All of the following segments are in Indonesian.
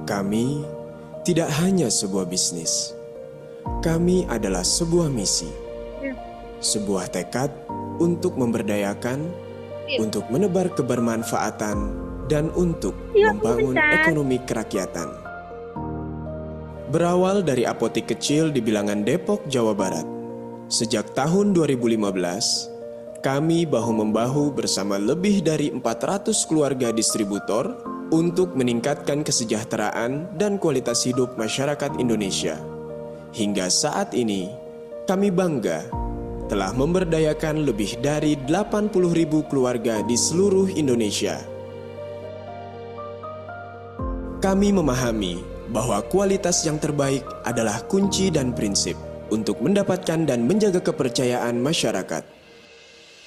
Kami tidak hanya sebuah bisnis. Kami adalah sebuah misi, sebuah tekad untuk memberdayakan, untuk menebar kebermanfaatan, dan untuk membangun ekonomi kerakyatan. Berawal dari apotik kecil di bilangan Depok, Jawa Barat, sejak tahun 2015, kami bahu-membahu bersama lebih dari 400 keluarga distributor untuk meningkatkan kesejahteraan dan kualitas hidup masyarakat Indonesia. Hingga saat ini, kami bangga telah memberdayakan lebih dari 80.000 keluarga di seluruh Indonesia. Kami memahami bahwa kualitas yang terbaik adalah kunci dan prinsip untuk mendapatkan dan menjaga kepercayaan masyarakat.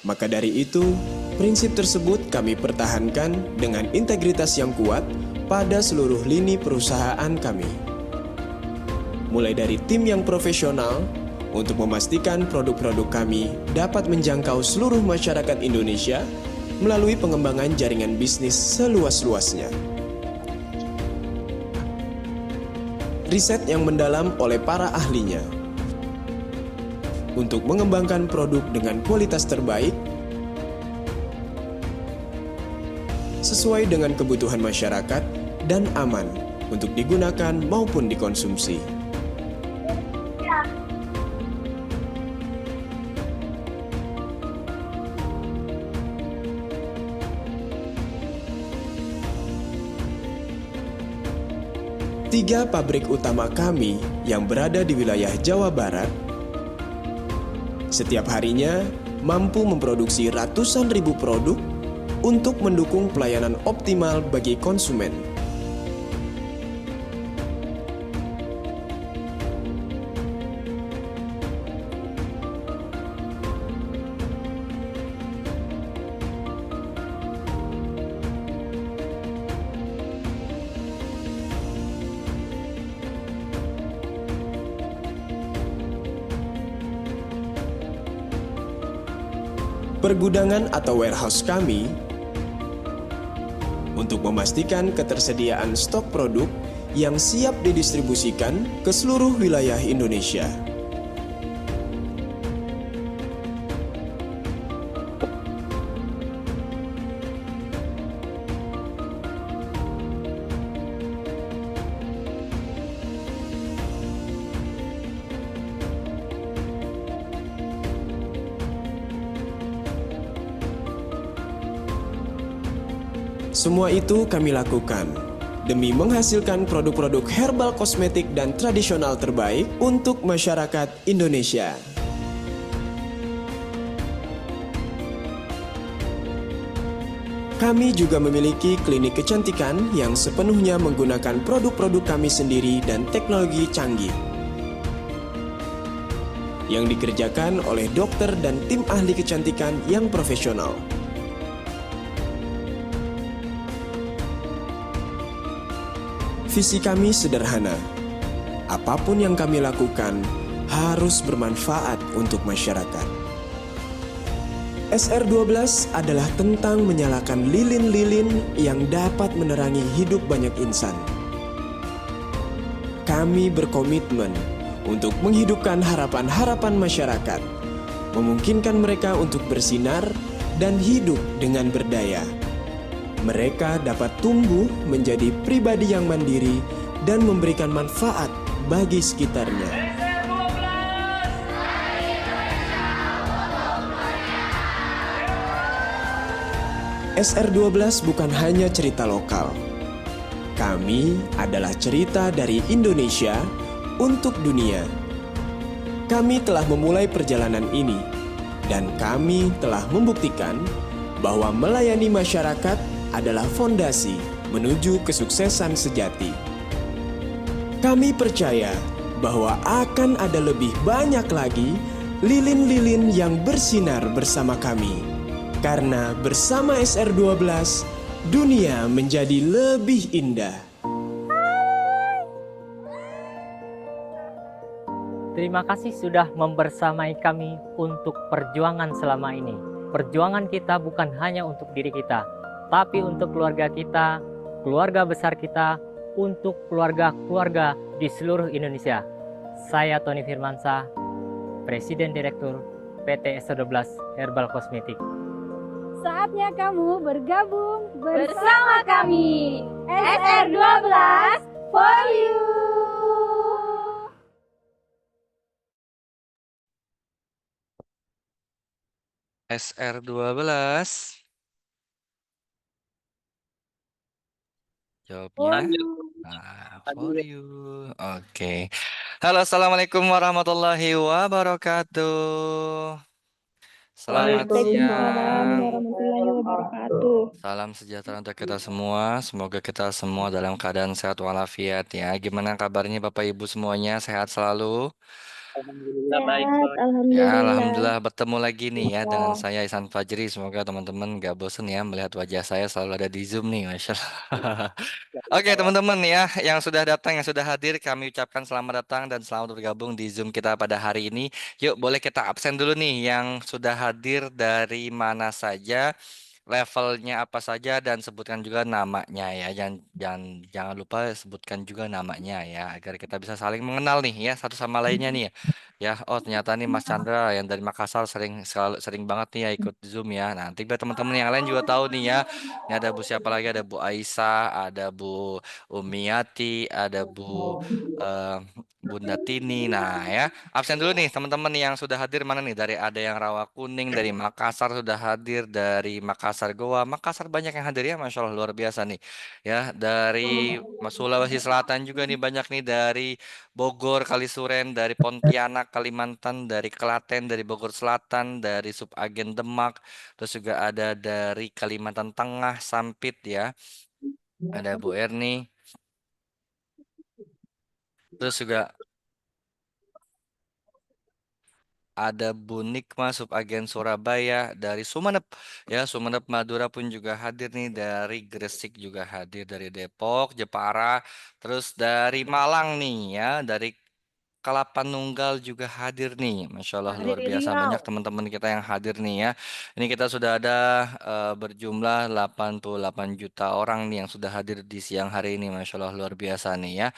Maka dari itu, prinsip tersebut kami pertahankan dengan integritas yang kuat pada seluruh lini perusahaan kami. Mulai dari tim yang profesional untuk memastikan produk-produk kami dapat menjangkau seluruh masyarakat Indonesia melalui pengembangan jaringan bisnis seluas-luasnya. Riset yang mendalam oleh para ahlinya untuk mengembangkan produk dengan kualitas terbaik sesuai dengan kebutuhan masyarakat dan aman untuk digunakan maupun dikonsumsi. Tiga pabrik utama kami yang berada di wilayah Jawa Barat setiap harinya mampu memproduksi ratusan ribu produk untuk mendukung pelayanan optimal bagi konsumen. Pergudangan atau warehouse kami untuk memastikan ketersediaan stok produk yang siap didistribusikan ke seluruh wilayah Indonesia. Semua itu kami lakukan demi menghasilkan produk-produk herbal kosmetik dan tradisional terbaik untuk masyarakat Indonesia. Kami juga memiliki klinik kecantikan yang sepenuhnya menggunakan produk-produk kami sendiri dan teknologi canggih yang dikerjakan oleh dokter dan tim ahli kecantikan yang profesional. Visi kami sederhana, apapun yang kami lakukan harus bermanfaat untuk masyarakat. SR12 adalah tentang menyalakan lilin-lilin yang dapat menerangi hidup banyak insan. Kami berkomitmen untuk menghidupkan harapan-harapan masyarakat, memungkinkan mereka untuk bersinar dan hidup dengan berdaya. Mereka dapat tumbuh menjadi pribadi yang mandiri dan memberikan manfaat bagi sekitarnya. SR12 bukan hanya cerita lokal. Kami adalah cerita dari Indonesia untuk dunia. Kami telah memulai perjalanan ini dan kami telah membuktikan bahwa melayani masyarakat adalah fondasi menuju kesuksesan sejati. Kami percaya bahwa akan ada lebih banyak lagi lilin-lilin yang bersinar bersama kami. Karena bersama SR12, dunia menjadi lebih indah. Terima kasih sudah membersamai kami untuk perjuangan selama ini. Perjuangan kita bukan hanya untuk diri kita, tapi untuk keluarga kita, keluarga besar kita, untuk keluarga-keluarga di seluruh Indonesia. Saya Tony Firmansyah, Presiden Direktur PT S12 Herbal Kosmetik. Saatnya kamu bergabung bersama kami. SR12 for you. SR12. Jawabnya For you. for you. Oke. Halo, assalamualaikum warahmatullahi wabarakatuh. Selamat Waalaikumsalam siang. warahmatullahi wabarakatuh. Salam sejahtera untuk kita semua. Semoga kita semua dalam keadaan sehat walafiat ya. Gimana kabarnya Bapak Ibu semuanya? Sehat selalu? Sehat, Ya, alhamdulillah. alhamdulillah bertemu lagi nih ya dengan saya Ihsan Fajri. Semoga teman-teman gak bosen ya melihat wajah saya selalu ada di Zoom nih, Masya Allah. Oke teman-teman ya, yang sudah datang, yang sudah hadir, kami ucapkan selamat datang dan selamat bergabung di Zoom kita pada hari ini. Yuk, boleh kita absen dulu nih yang sudah hadir dari mana saja, levelnya apa saja, dan sebutkan juga namanya ya. Jangan lupa sebutkan juga namanya ya, agar kita bisa saling mengenal nih ya satu sama lainnya nih ya. Ya, oh ternyata nih Mas Chandra yang dari Makassar sering banget nih ya ikut Zoom ya. Nanti biar teman-teman yang lain juga tahu nih ya. Ini ada Bu siapa lagi? Ada Bu Aisyah, ada Bu Umiati, ada Bu eh, Bunda Tini. Nah ya, absen dulu nih teman-teman yang sudah hadir mana nih? Dari ada yang Rawakuning, dari Makassar sudah hadir, dari Makassar Goa. Makassar banyak yang hadir ya, Masya Allah luar biasa nih. Ya, dari Sulawesi Selatan juga nih banyak nih dari Bogor, Kalisuren, dari Pontianak, Kalimantan, dari Klaten, dari Bogor Selatan, dari Subagen Demak, terus juga ada dari Kalimantan Tengah, Sampit ya, ada Bu Erni, terus juga ada Bu Nikma, Subagen Surabaya, dari Sumeneb, ya Sumeneb Madura pun juga hadir nih, dari Gresik juga hadir, dari Depok, Jepara, terus dari Malang nih ya, dari Kalapan Nunggal juga hadir nih. Masya Allah luar Dari biasa Riau. banyak teman-teman kita yang hadir nih ya. Ini kita sudah ada berjumlah 88 juta orang nih yang sudah hadir di siang hari ini. Masya Allah luar biasa nih ya.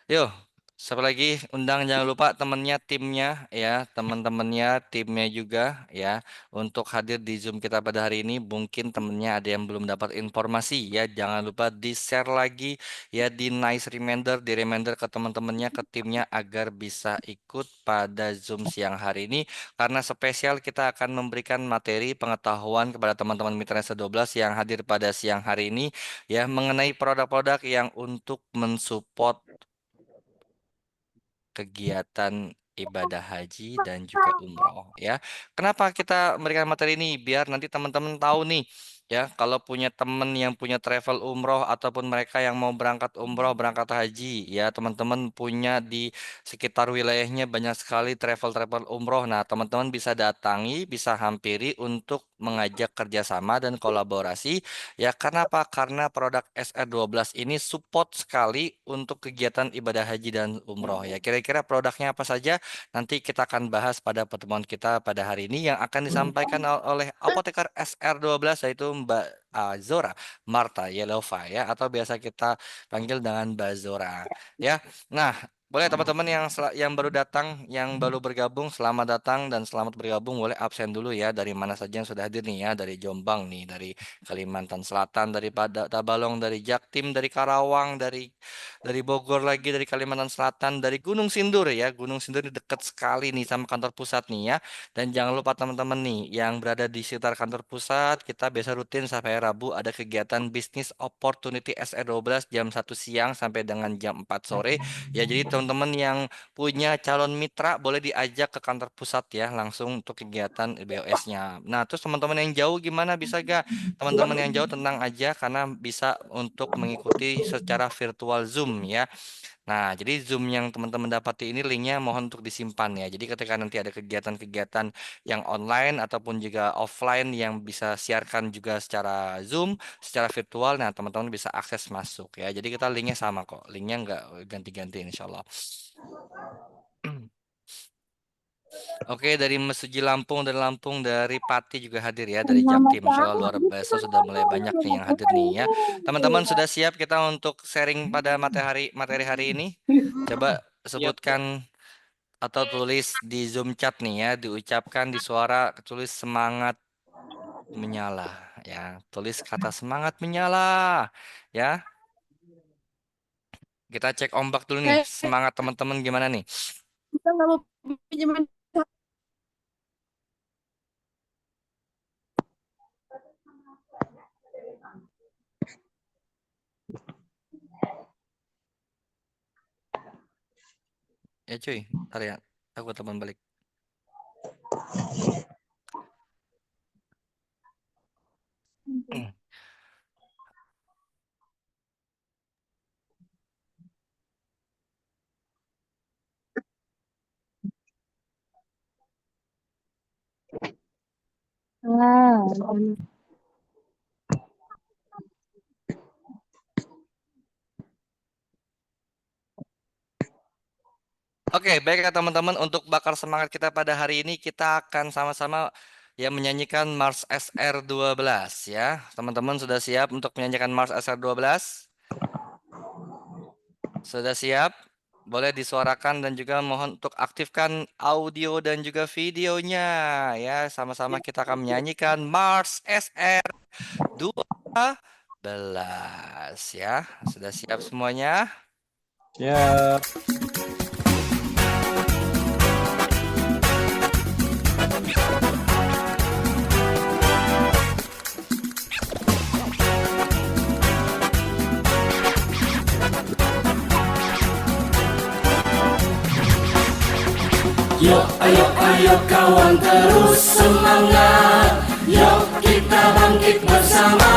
Yuk, siapa lagi undang jangan lupa temennya, timnya ya, teman-temannya, timnya juga ya untuk hadir di Zoom kita pada hari ini. Mungkin temennya ada yang belum dapat informasi ya, jangan lupa di-share lagi ya, di nice reminder, di reminder ke teman-temannya, ke timnya agar bisa ikut pada Zoom siang hari ini karena spesial kita akan memberikan materi pengetahuan kepada teman-teman Mitra S12 yang hadir pada siang hari ini ya mengenai produk-produk yang untuk mensupport kegiatan ibadah haji dan juga umroh ya. Kenapa kita memberikan materi ini? Biar nanti teman-teman tahu nih ya, kalau punya teman yang punya travel umroh ataupun mereka yang mau berangkat umroh, berangkat haji ya, teman-teman punya di sekitar wilayahnya banyak sekali travel-travel umroh. Nah, teman-teman bisa datangi, bisa hampiri untuk mengajak kerjasama dan kolaborasi. Ya, karena apa? Karena produk SR12 ini support sekali untuk kegiatan ibadah haji dan umroh ya. Kira-kira produknya apa saja? Nanti kita akan bahas pada pertemuan kita pada hari ini yang akan disampaikan oleh apoteker SR12 yaitu Mbak Zora Marta Yelova ya atau biasa kita panggil dengan Mbak Zora ya. Nah, boleh teman-teman yang baru datang, yang baru bergabung, selamat datang dan selamat bergabung. Boleh absen dulu ya dari mana saja yang sudah hadir nih ya, dari Jombang nih, dari Kalimantan Selatan, dari Tabalong, dari Jaktim, dari Karawang, dari Bogor lagi, dari Kalimantan Selatan, dari Gunung Sindur ya. Gunung Sindur ini dekat sekali nih sama kantor pusat nih ya. Dan jangan lupa teman-teman nih yang berada di sekitar kantor pusat, kita biasa rutin sampai Rabu ada kegiatan Business Opportunity SR12 jam 1 siang sampai dengan jam 4 sore. Ya, jadi teman-teman yang punya calon mitra boleh diajak ke kantor pusat ya langsung untuk kegiatan BOS-nya. Nah, terus teman-teman yang jauh gimana bisa gak? Teman-teman yang jauh tenang aja karena bisa untuk mengikuti secara virtual Zoom ya. Nah, jadi Zoom yang teman-teman dapati ini linknya mohon untuk disimpan ya. Jadi ketika nanti ada kegiatan-kegiatan yang online ataupun juga offline yang bisa siarkan juga secara Zoom, secara virtual, nah teman-teman bisa akses masuk ya. Jadi kita linknya sama kok, linknya nggak ganti-ganti insya Allah. Oke, dari Mesuji Lampung dan Lampung dari Pati juga hadir ya, dari Jaktim. Masya Allah, luar biasa, sudah mulai banyak nih yang hadir nih ya. Teman-teman sudah siap kita untuk sharing pada materi hari ini? Coba sebutkan atau tulis di Zoom chat nih ya, diucapkan di suara, tulis semangat menyala ya. Tulis kata semangat menyala ya. Kita cek ombak dulu nih, semangat teman-teman gimana nih? Kita nggak mau pinjaman. Ya cuy, ntar ya, aku teman balik. Oke, baiklah teman-teman, untuk bakar semangat kita pada hari ini kita akan sama-sama ya menyanyikan Mars SR12 ya. Teman-teman sudah siap untuk menyanyikan Mars SR12? Sudah siap? Boleh disuarakan dan juga mohon untuk aktifkan audio dan juga videonya ya. Sama-sama kita akan menyanyikan Mars SR12 ya. Sudah siap semuanya? Ya. Yuk, ayo, ayo kawan terus semangat. Yuk kita bangkit bersama.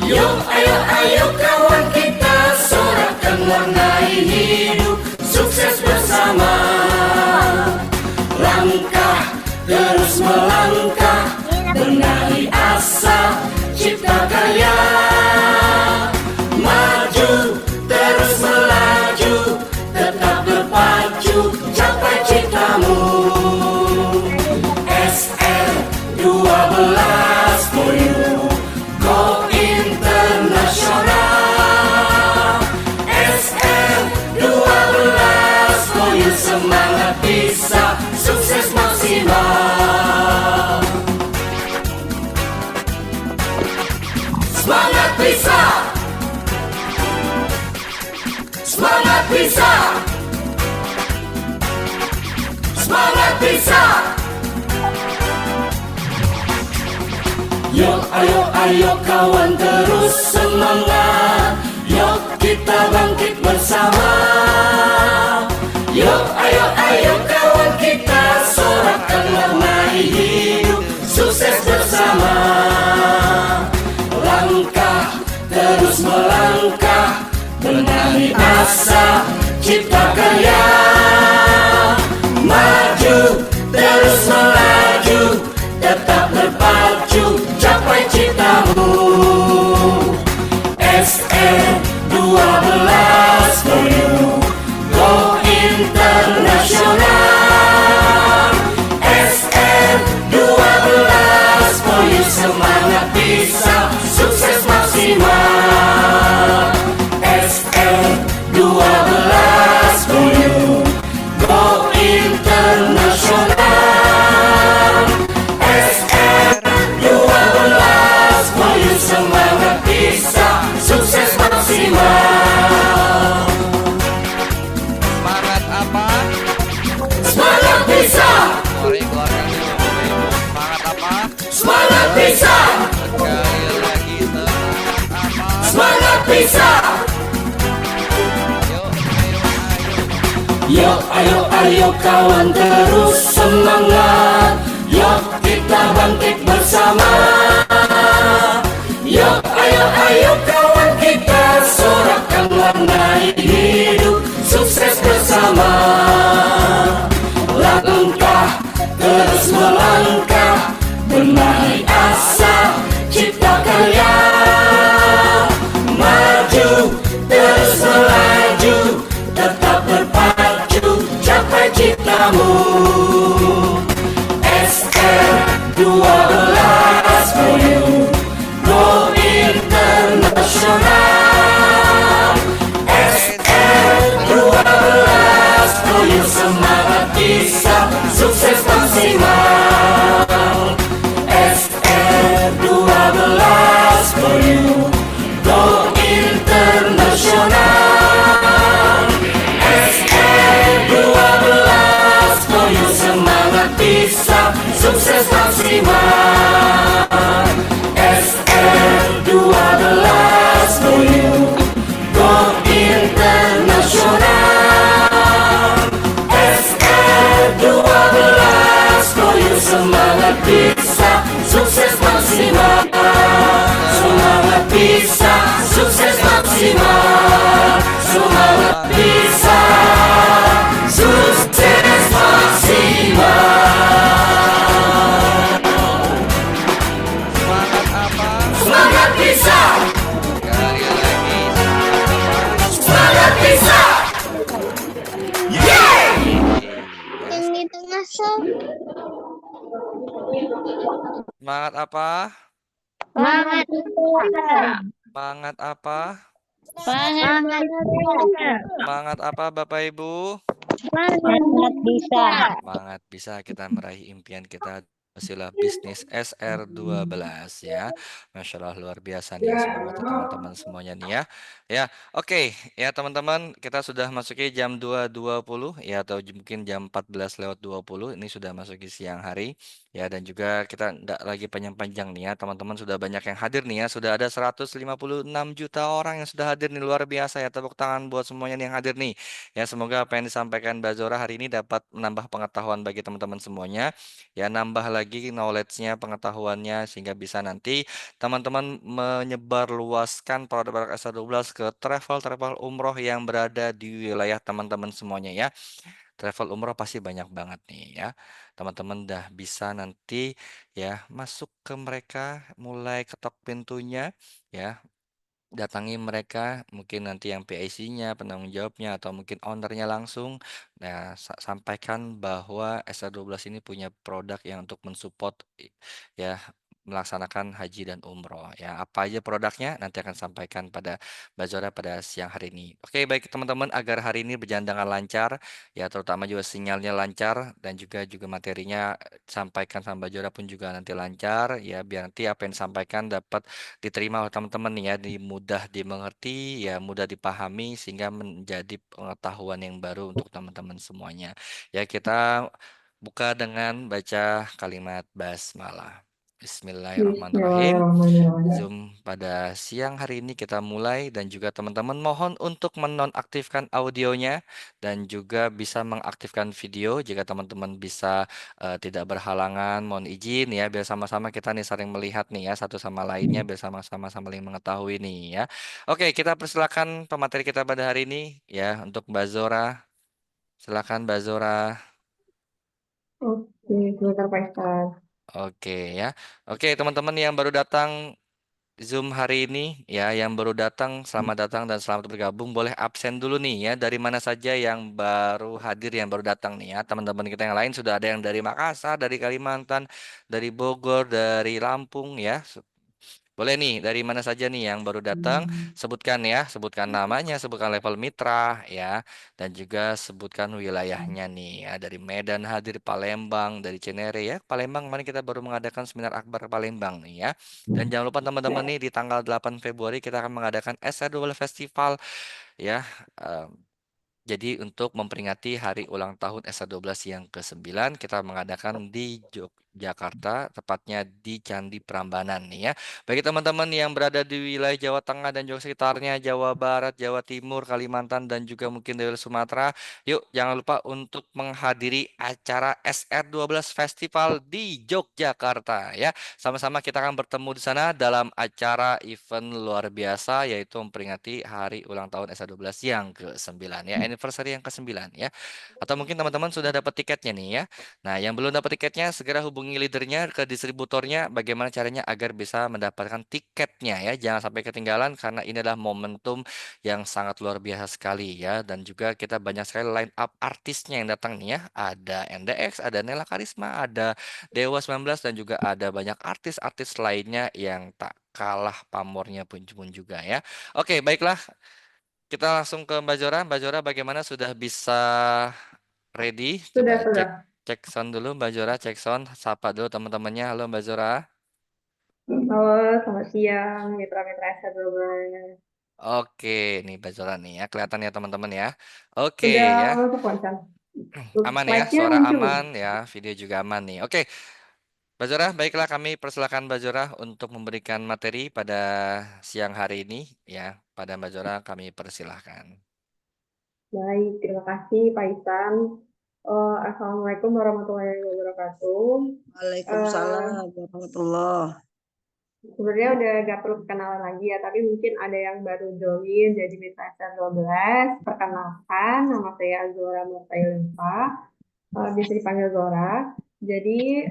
Yuk, ayo, ayo kawan kita sorakan warnai hidup. Sukses bersama. Langkah, terus melangkah. Benahi asa, cipta karya. Maju, terus melaju. Tetap berpacu, capai citamu. SR12 for you, go internasional. SR12 for you, semangat bisa, sukses maksimal. Semangat bisa. Semangat bisa. Semangat bisa. Yuk, ayo, ayo kawan terus semangat. Yuk kita bangkit bersama. Yuk, ayo, ayo kawan kita sorakan warnai hidup. Sukses bersama. Langkah, terus melangkah. Benahi asa, cipta karya. Maju, terus melaju. Tetap berpacu, capai citamu. SR12 for you, go internasional. SR12 for you, semangat bisa, sukses maksimal. SR12 for you, go internasional. SR12 for you, semangat bisa, sukses maksimal. Semangat apa? Semangat bisa. Mari keluarkan dulu Bapak Ibu. Semangat apa? Semangat bisa. Sekali lagi, semangat apa? Semangat bisa. Yuk, ayo, ayo. Yuk, ayo, ayo kawan terus semangat. Yuk kita bangkit bersama. Yuk, ayo, ayo kawan kita sorakan warnai hidup. Sukses bersama. Langkah, terus melangkah. Benahi asa, cipta karya. Maju, terus melaju. Tetap berpacu, capai cita. bersamamu. SR12 for you, go international. SR12 for you, semangat bisa, sukses maksimal. SR12 for you, go international. SR12 for you, semangat bisa, sukses maksimal. SR12 for you, go international. SR12 for you, semangat bisa, sukses maksimal. Semangat bisa, sukses maksimal. Semangat bisa, sukses maksimal. Semangat apa? Semangat bisa, Sekali lagi. semangat bisa. Yang di tengah sob. Semangat apa? Semangat. Semangat apa? Semangat. Semangat apa Bapak Ibu? Semangat bisa. Semangat bisa kita meraih impian kita wasilah bisnis SR12 ya. Masya Allah luar biasa nih ya, semangat teman-teman semuanya nih ya. Ya, oke ya teman-teman, kita sudah masuki jam 2.20 ya, atau mungkin jam 14:20. Ini sudah masuki siang hari ya, dan juga kita nggak lagi panjang-panjang nih ya. Teman-teman sudah banyak yang hadir nih ya. Sudah ada 156 juta orang yang sudah hadir nih, luar biasa ya. Tepuk tangan buat semuanya nih yang hadir nih. Ya, semoga apa yang disampaikan Mbak Zora hari ini dapat menambah pengetahuan bagi teman-teman semuanya. Ya, nambah lagi knowledge-nya, pengetahuannya, sehingga bisa nanti teman-teman menyebarluaskan produk-produk SR12 ke travel-travel umroh yang berada di wilayah teman-teman semuanya ya. Travel umroh pasti banyak banget nih ya. Teman-teman dah bisa nanti ya masuk ke mereka, mulai ketok pintunya ya. Datangi mereka, mungkin nanti yang PIC-nya, penanggung jawabnya, atau mungkin ownernya langsung. Nah, sampaikan bahwa SR12 ini punya produk yang untuk mensupport ya melaksanakan haji dan umroh. Ya, apa aja produknya nanti akan sampaikan pada Mbak Zora pada siang hari ini. Oke, baik teman-teman, agar hari ini berjalan dengan lancar, ya terutama juga sinyalnya lancar dan juga materinya sampaikan sama Mbak Zora pun juga nanti lancar, ya biar nanti apa yang disampaikan dapat diterima oleh teman-teman nih ya, mudah dimengerti, ya mudah dipahami, sehingga menjadi pengetahuan yang baru untuk teman-teman semuanya. Ya, kita buka dengan baca kalimat basmalah. Bismillahirrahmanirrahim. Zoom pada siang hari ini kita mulai, dan juga teman-teman mohon untuk menonaktifkan audionya dan juga bisa mengaktifkan video jika teman-teman bisa tidak berhalangan, mohon izin ya, biar sama-sama kita nih saling melihat nih ya satu sama lainnya, biar sama-sama saling mengetahui nih ya. Oke, kita persilakan pemateri kita pada hari ini ya, untuk Mbak Zora. Silakan Mbak Zora. Oke, sebentar Pak Ustadz. Oke ya. Oke, teman-teman yang baru datang Zoom hari ini ya, yang baru datang, selamat datang dan selamat bergabung. Boleh absen dulu nih ya, dari mana saja yang baru hadir, yang baru datang nih ya. Teman-teman kita yang lain sudah ada yang dari Makassar, dari Kalimantan, dari Bogor, dari Lampung ya. Boleh nih, dari mana saja nih yang baru datang, sebutkan ya, sebutkan namanya, sebutkan level mitra ya, dan juga sebutkan wilayahnya nih ya. Dari Medan hadir, Palembang, dari Cinere ya. Palembang, kemarin kita baru mengadakan seminar akbar Palembang nih ya. Dan jangan lupa teman-teman nih, di tanggal 8 Februari kita akan mengadakan SR12 Festival ya. Jadi untuk memperingati hari ulang tahun SR12 yang ke-9, kita mengadakan di Yogyakarta, tepatnya di Candi Prambanan nih ya. Bagi teman-teman yang berada di wilayah Jawa Tengah dan juga sekitarnya, Jawa Barat, Jawa Timur, Kalimantan, dan juga mungkin dari Sumatera, yuk jangan lupa untuk menghadiri acara SR12 Festival di Yogyakarta ya. Sama-sama kita akan bertemu di sana dalam acara event luar biasa, yaitu memperingati hari ulang tahun SR12 yang ke-9 ya, anniversary yang ke-9 ya. Atau mungkin teman-teman sudah dapat tiketnya nih ya. Nah, yang belum dapat tiketnya segera hubungi hubungi leadernya ke distributornya bagaimana caranya agar bisa mendapatkan tiketnya ya. Jangan sampai ketinggalan karena ini adalah momentum yang sangat luar biasa sekali ya. Dan juga kita banyak sekali line up artisnya yang datang nih ya. Ada NDX, ada Nela Karisma, ada Dewa 19 dan juga ada banyak artis-artis lainnya yang tak kalah pamornya pun juga ya. Oke, baiklah. Kita langsung ke Mbak Zora. Mbak Zora bagaimana sudah bisa ready? Sudah, Coba cek sudah. cek sound dulu Mbak Zora, cek sound. Sapa dulu teman-temannya. Halo Mbak Zora. Halo, selamat siang, mitra-mitra S12. Oke, nih Mbak Zora nih ya. Kelihatan ya teman-teman ya. Oke Sudah ya. masuk konsen. Aman ya, Slide-nya suara muncul belum? aman ya, video juga aman nih. Oke, Mbak Zora, baiklah kami persilakan Mbak Zora untuk memberikan materi pada siang hari ini ya. Pada Mbak Zora kami persilahkan. Baik, terima kasih Pak Isan. Assalamualaikum warahmatullahi wabarakatuh. Waalaikumsalam warahmatullahi. Sebenarnya udah gak perlu kenalan lagi ya, tapi mungkin ada yang baru join jadi mitra S12. Perkenalkan, nama saya Zora Murtailimpa, bisa dipanggil Zora. Jadi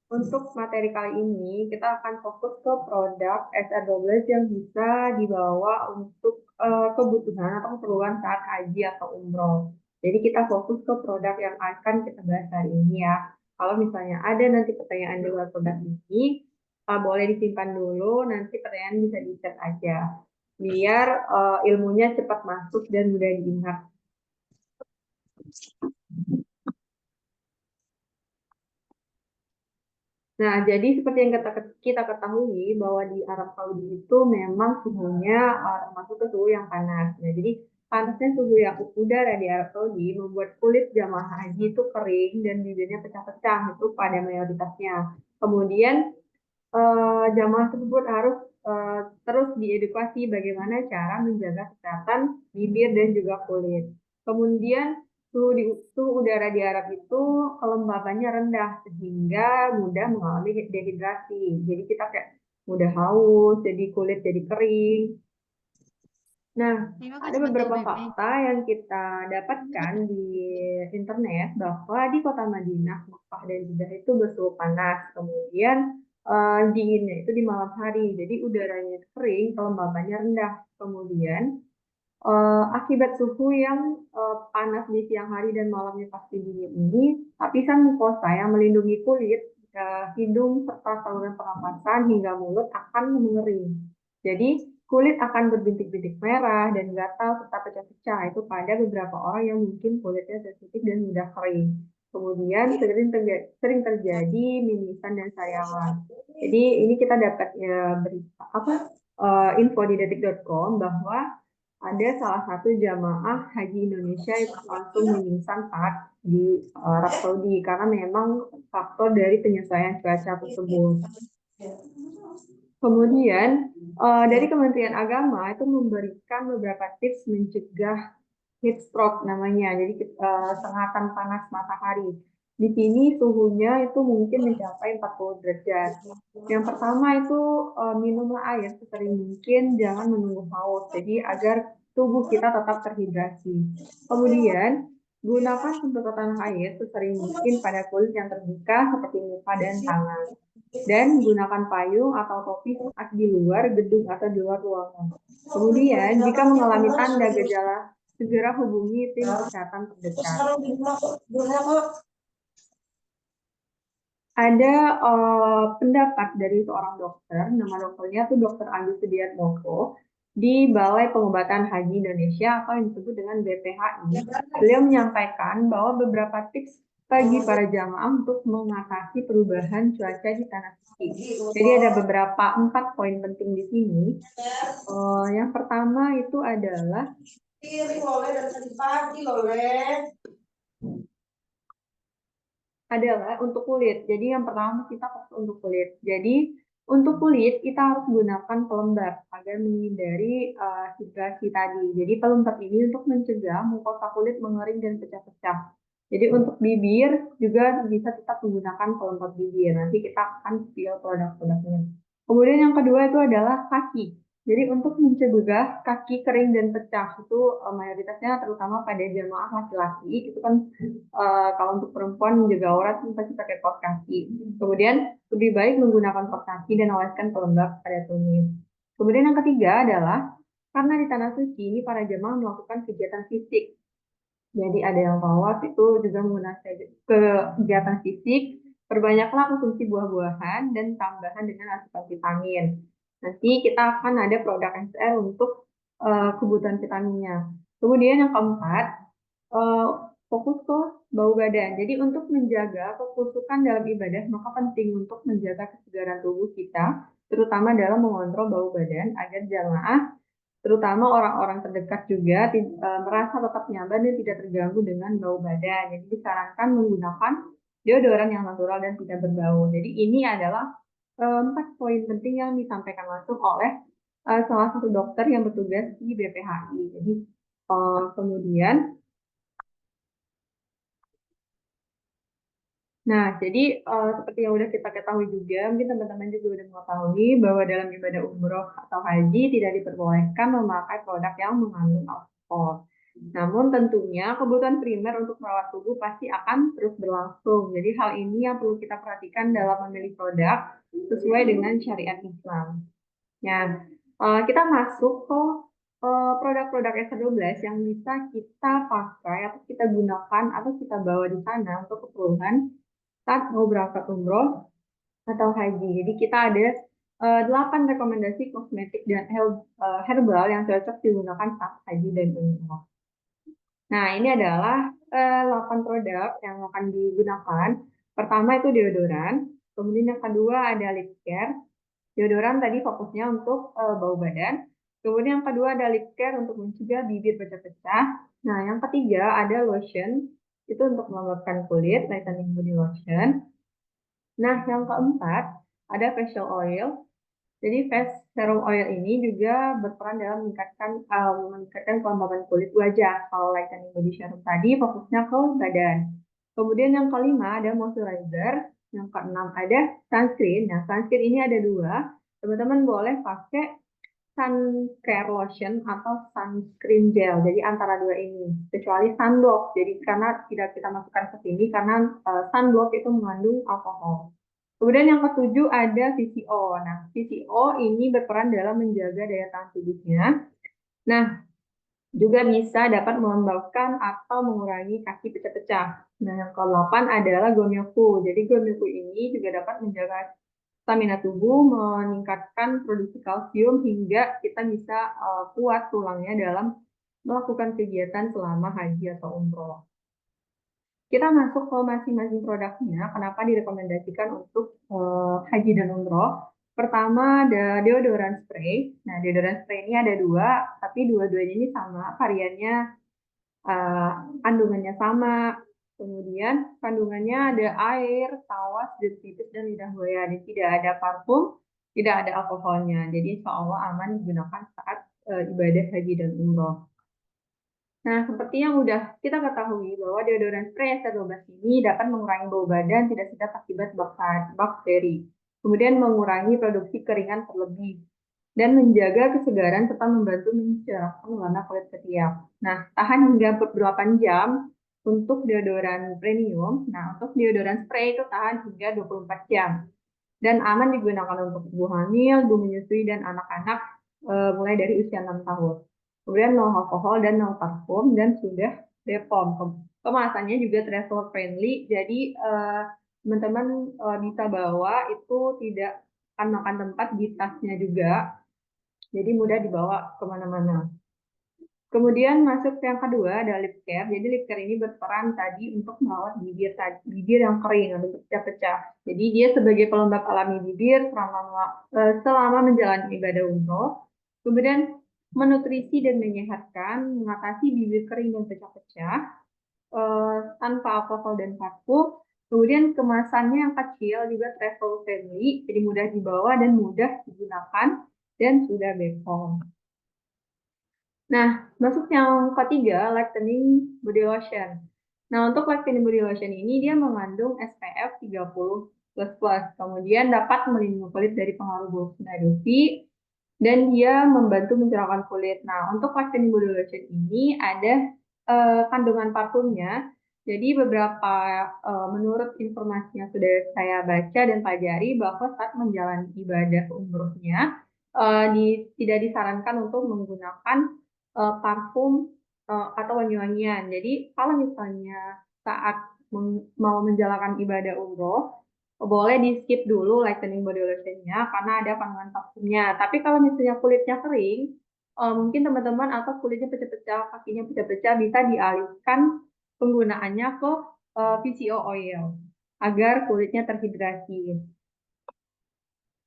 untuk materi kali ini kita akan fokus ke produk SR12 yang bisa dibawa untuk kebutuhan atau keperluan saat haji atau umroh. Jadi kita fokus ke produk yang akan kita bahas hari ini ya. Kalau misalnya ada nanti pertanyaan di luar produk ini, boleh disimpan dulu, nanti pertanyaan bisa di-chat aja. Biar ilmunya cepat masuk dan mudah diingat. Nah, jadi seperti yang kita ketahui bahwa di Arab Saudi itu memang suhunya termasuk ke suhu yang panas. Nah, jadi panasnya suhu yang udara di Arab Saudi membuat kulit jamaah haji itu kering dan bibirnya pecah-pecah itu pada mayoritasnya. Kemudian jamaah tersebut harus terus diedukasi bagaimana cara menjaga kesehatan bibir dan juga kulit. Kemudian suhu udara di Arab itu kelembabannya rendah sehingga mudah mengalami dehidrasi. Jadi kita kayak mudah haus, jadi kulit jadi kering. Nah, ada beberapa fakta yang kita dapatkan di internet bahwa di kota Madinah, Makkah, dan Jeddah itu bersuhu panas. Kemudian dinginnya itu di malam hari, jadi udaranya kering, kelembabannya rendah. Kemudian akibat suhu yang panas di siang hari dan malamnya pasti dingin ini, lapisan mukosa yang melindungi kulit, hidung, serta saluran pernapasan hingga mulut akan mengering. Jadi kulit akan berbintik-bintik merah dan gatal serta pecah-pecah itu pada beberapa orang yang mungkin kulitnya sensitif dan mudah kering. Kemudian sering terjadi mimisan dan sariawan. Jadi ini kita dapat berita info di detik.com bahwa ada salah satu jamaah haji Indonesia yang langsung menyimpan saat di Arab Saudi karena memang faktor dari penyesuaian cuaca tersebut. Kemudian dari Kementerian Agama itu memberikan beberapa tips mencegah heat stroke namanya, jadi sengatan panas matahari. Di sini suhunya itu mungkin mencapai 40 derajat. Yang pertama itu minumlah air sesering mungkin, jangan menunggu haus, jadi agar tubuh kita tetap terhidrasi. Kemudian gunakan semprotan air sesering mungkin pada kulit yang terbuka seperti muka dan tangan. Dan gunakan payung atau topi saat di luar gedung atau di luar ruangan. Kemudian jika mengalami tanda gejala, segera hubungi tim kesehatan terdekat. Ada pendapat dari seorang dokter, nama dokternya itu Dr. Andi Sudiatmoko, di Balai Pengobatan Haji Indonesia atau yang disebut dengan BPHI. Beliau menyampaikan bahwa beberapa tips bagi para jamaah untuk mengatasi perubahan cuaca di tanah suci. Jadi ada beberapa 4 poin penting di sini. Yang pertama itu adalah untuk kulit. Jadi yang pertama kita fokus untuk kulit. Jadi untuk kulit kita harus gunakan pelembab agar menghindari hidrasi tadi. Jadi pelembab ini untuk mencegah mukosa kulit mengering dan pecah-pecah. Jadi untuk bibir juga bisa tetap menggunakan pelembab bibir. Nanti kita akan spill produk-produknya. Kemudian yang kedua itu adalah kaki. Jadi untuk mencegah kaki kering dan pecah itu mayoritasnya terutama pada jamaah laki-laki itu kan kalau untuk perempuan menjaga aurat kan pasti pakai kaos kaki. Kemudian lebih baik menggunakan kaos kaki dan oleskan pelembab pada tumis. Kemudian yang ketiga adalah karena di tanah suci ini para jamaah melakukan kegiatan fisik. Jadi ada yang tawaf itu juga menggunakan kegiatan fisik. Perbanyaklah konsumsi buah-buahan dan tambahan dengan asupan vitamin. Nanti kita akan ada produk SR untuk kebutuhan vitaminnya. Kemudian yang keempat, eh, fokus ke bau badan. Jadi untuk menjaga kekusukan dalam ibadah, maka penting untuk menjaga kesegaran tubuh kita, terutama dalam mengontrol bau badan agar jamaah, terutama orang-orang terdekat juga merasa tetap nyaman dan tidak terganggu dengan bau badan. Jadi disarankan menggunakan deodoran yang natural dan tidak berbau. Jadi ini adalah 4 poin penting yang disampaikan langsung oleh salah satu dokter yang bertugas di BPHI. Jadi kemudian, nah jadi seperti yang udah kita ketahui juga, mungkin teman-teman juga udah mengetahui bahwa dalam ibadah umroh atau haji tidak diperbolehkan memakai produk yang mengandung alkohol. Namun tentunya kebutuhan primer untuk merawat tubuh pasti akan terus berlangsung. Jadi hal ini yang perlu kita perhatikan dalam memilih produk sesuai dengan syariat Islam. Nah, kita masuk ke produk-produk S12 yang bisa kita pakai atau kita gunakan atau kita bawa di sana untuk keperluan saat mau berangkat umroh atau haji. Jadi kita ada 8 rekomendasi kosmetik dan herbal yang cocok digunakan saat haji dan umroh. Nah, ini adalah 8 produk yang akan digunakan. Pertama itu deodoran, kemudian yang kedua ada lip care. Deodoran tadi fokusnya untuk bau badan. Kemudian yang kedua ada lip care untuk mencegah bibir pecah-pecah. Nah, yang ketiga ada lotion, itu untuk melembabkan kulit, lightening body lotion. Nah, yang keempat ada facial oil. Jadi face serum oil ini juga berperan dalam meningkatkan kelembaban kulit wajah. Kalau lightening body serum tadi fokusnya ke badan. Kemudian yang kelima ada moisturizer. Yang keenam ada sunscreen. Nah, sunscreen ini ada 2. Teman-teman boleh pakai sun care lotion atau sunscreen gel. Jadi antara 2 ini. Kecuali sunblock. Jadi karena tidak kita masukkan ke sini karena sunblock itu mengandung alkohol. Kemudian yang ketujuh ada VCO. Nah, VCO ini berperan dalam menjaga daya tahan tubuhnya. Nah, juga bisa dapat melembabkan atau mengurangi kaki pecah-pecah. Nah, yang ke-8 adalah Gomyoku. Jadi Gomyoku ini juga dapat menjaga stamina tubuh, meningkatkan produksi kalsium hingga kita bisa kuat tulangnya dalam melakukan kegiatan selama haji atau umroh. Kita masuk ke masing-masing produknya, kenapa direkomendasikan untuk haji dan umroh. Pertama ada deodoran spray. Nah, deodoran spray ini ada 2, tapi dua-duanya ini sama, variannya kandungannya sama. Kemudian kandungannya ada air, tawas, jeruk nipis, dan lidah buaya. Jadi tidak ada parfum, tidak ada alkoholnya. Jadi insya Allah aman digunakan saat ibadah haji dan umroh. Nah, seperti yang udah kita ketahui bahwa deodoran spray S12 ini dapat mengurangi bau badan tidak sedap akibat bakteri. Kemudian mengurangi produksi keringan berlebih dan menjaga kesegaran serta membantu mencerahkan warna kulit setiap. Nah, tahan hingga 8 jam untuk deodoran premium. Nah, untuk deodoran spray itu tahan hingga 24 jam. Dan aman digunakan untuk ibu hamil, ibu menyusui, dan anak-anak mulai dari usia 6 tahun. Kemudian no alkohol dan no parfum dan sudah BPOM. Kemasannya juga travel friendly, jadi teman-teman bisa bawa itu tidak akan makan tempat di tasnya juga, jadi mudah dibawa kemana-mana. Kemudian masuk yang kedua ada lip care. Jadi lip care ini berperan tadi untuk merawat bibir yang kering atau pecah-pecah. Jadi dia sebagai pelembab alami bibir selama menjalani ibadah umroh. Kemudian menutrisi dan menyehatkan, mengatasi bibir kering dan pecah-pecah tanpa alkohol dan parfum. Kemudian kemasannya yang kecil juga travel friendly, jadi mudah dibawa dan mudah digunakan dan sudah BPOM. Nah, masuk yang ketiga, lightening body lotion. Nah, untuk lightening body lotion ini dia mengandung SPF 30++, kemudian dapat melindungi kulit dari pengaruh sinar UV, dan dia membantu mencerahkan kulit. Nah, untuk whitening body lotion ini ada kandungan parfumnya. Jadi beberapa menurut informasi yang sudah saya baca dan pelajari bahwa saat menjalani ibadah umrohnya tidak disarankan untuk menggunakan parfum atau wangi-wangian. Jadi kalau misalnya saat mau menjalankan ibadah umroh, boleh di skip dulu lightening body lotionnya karena ada kandungan parfumnya. Tapi kalau misalnya kulitnya kering, mungkin teman-teman atau kulitnya pecah-pecah, kakinya pecah-pecah, bisa dialihkan penggunaannya ke VCO oil agar kulitnya terhidrasi.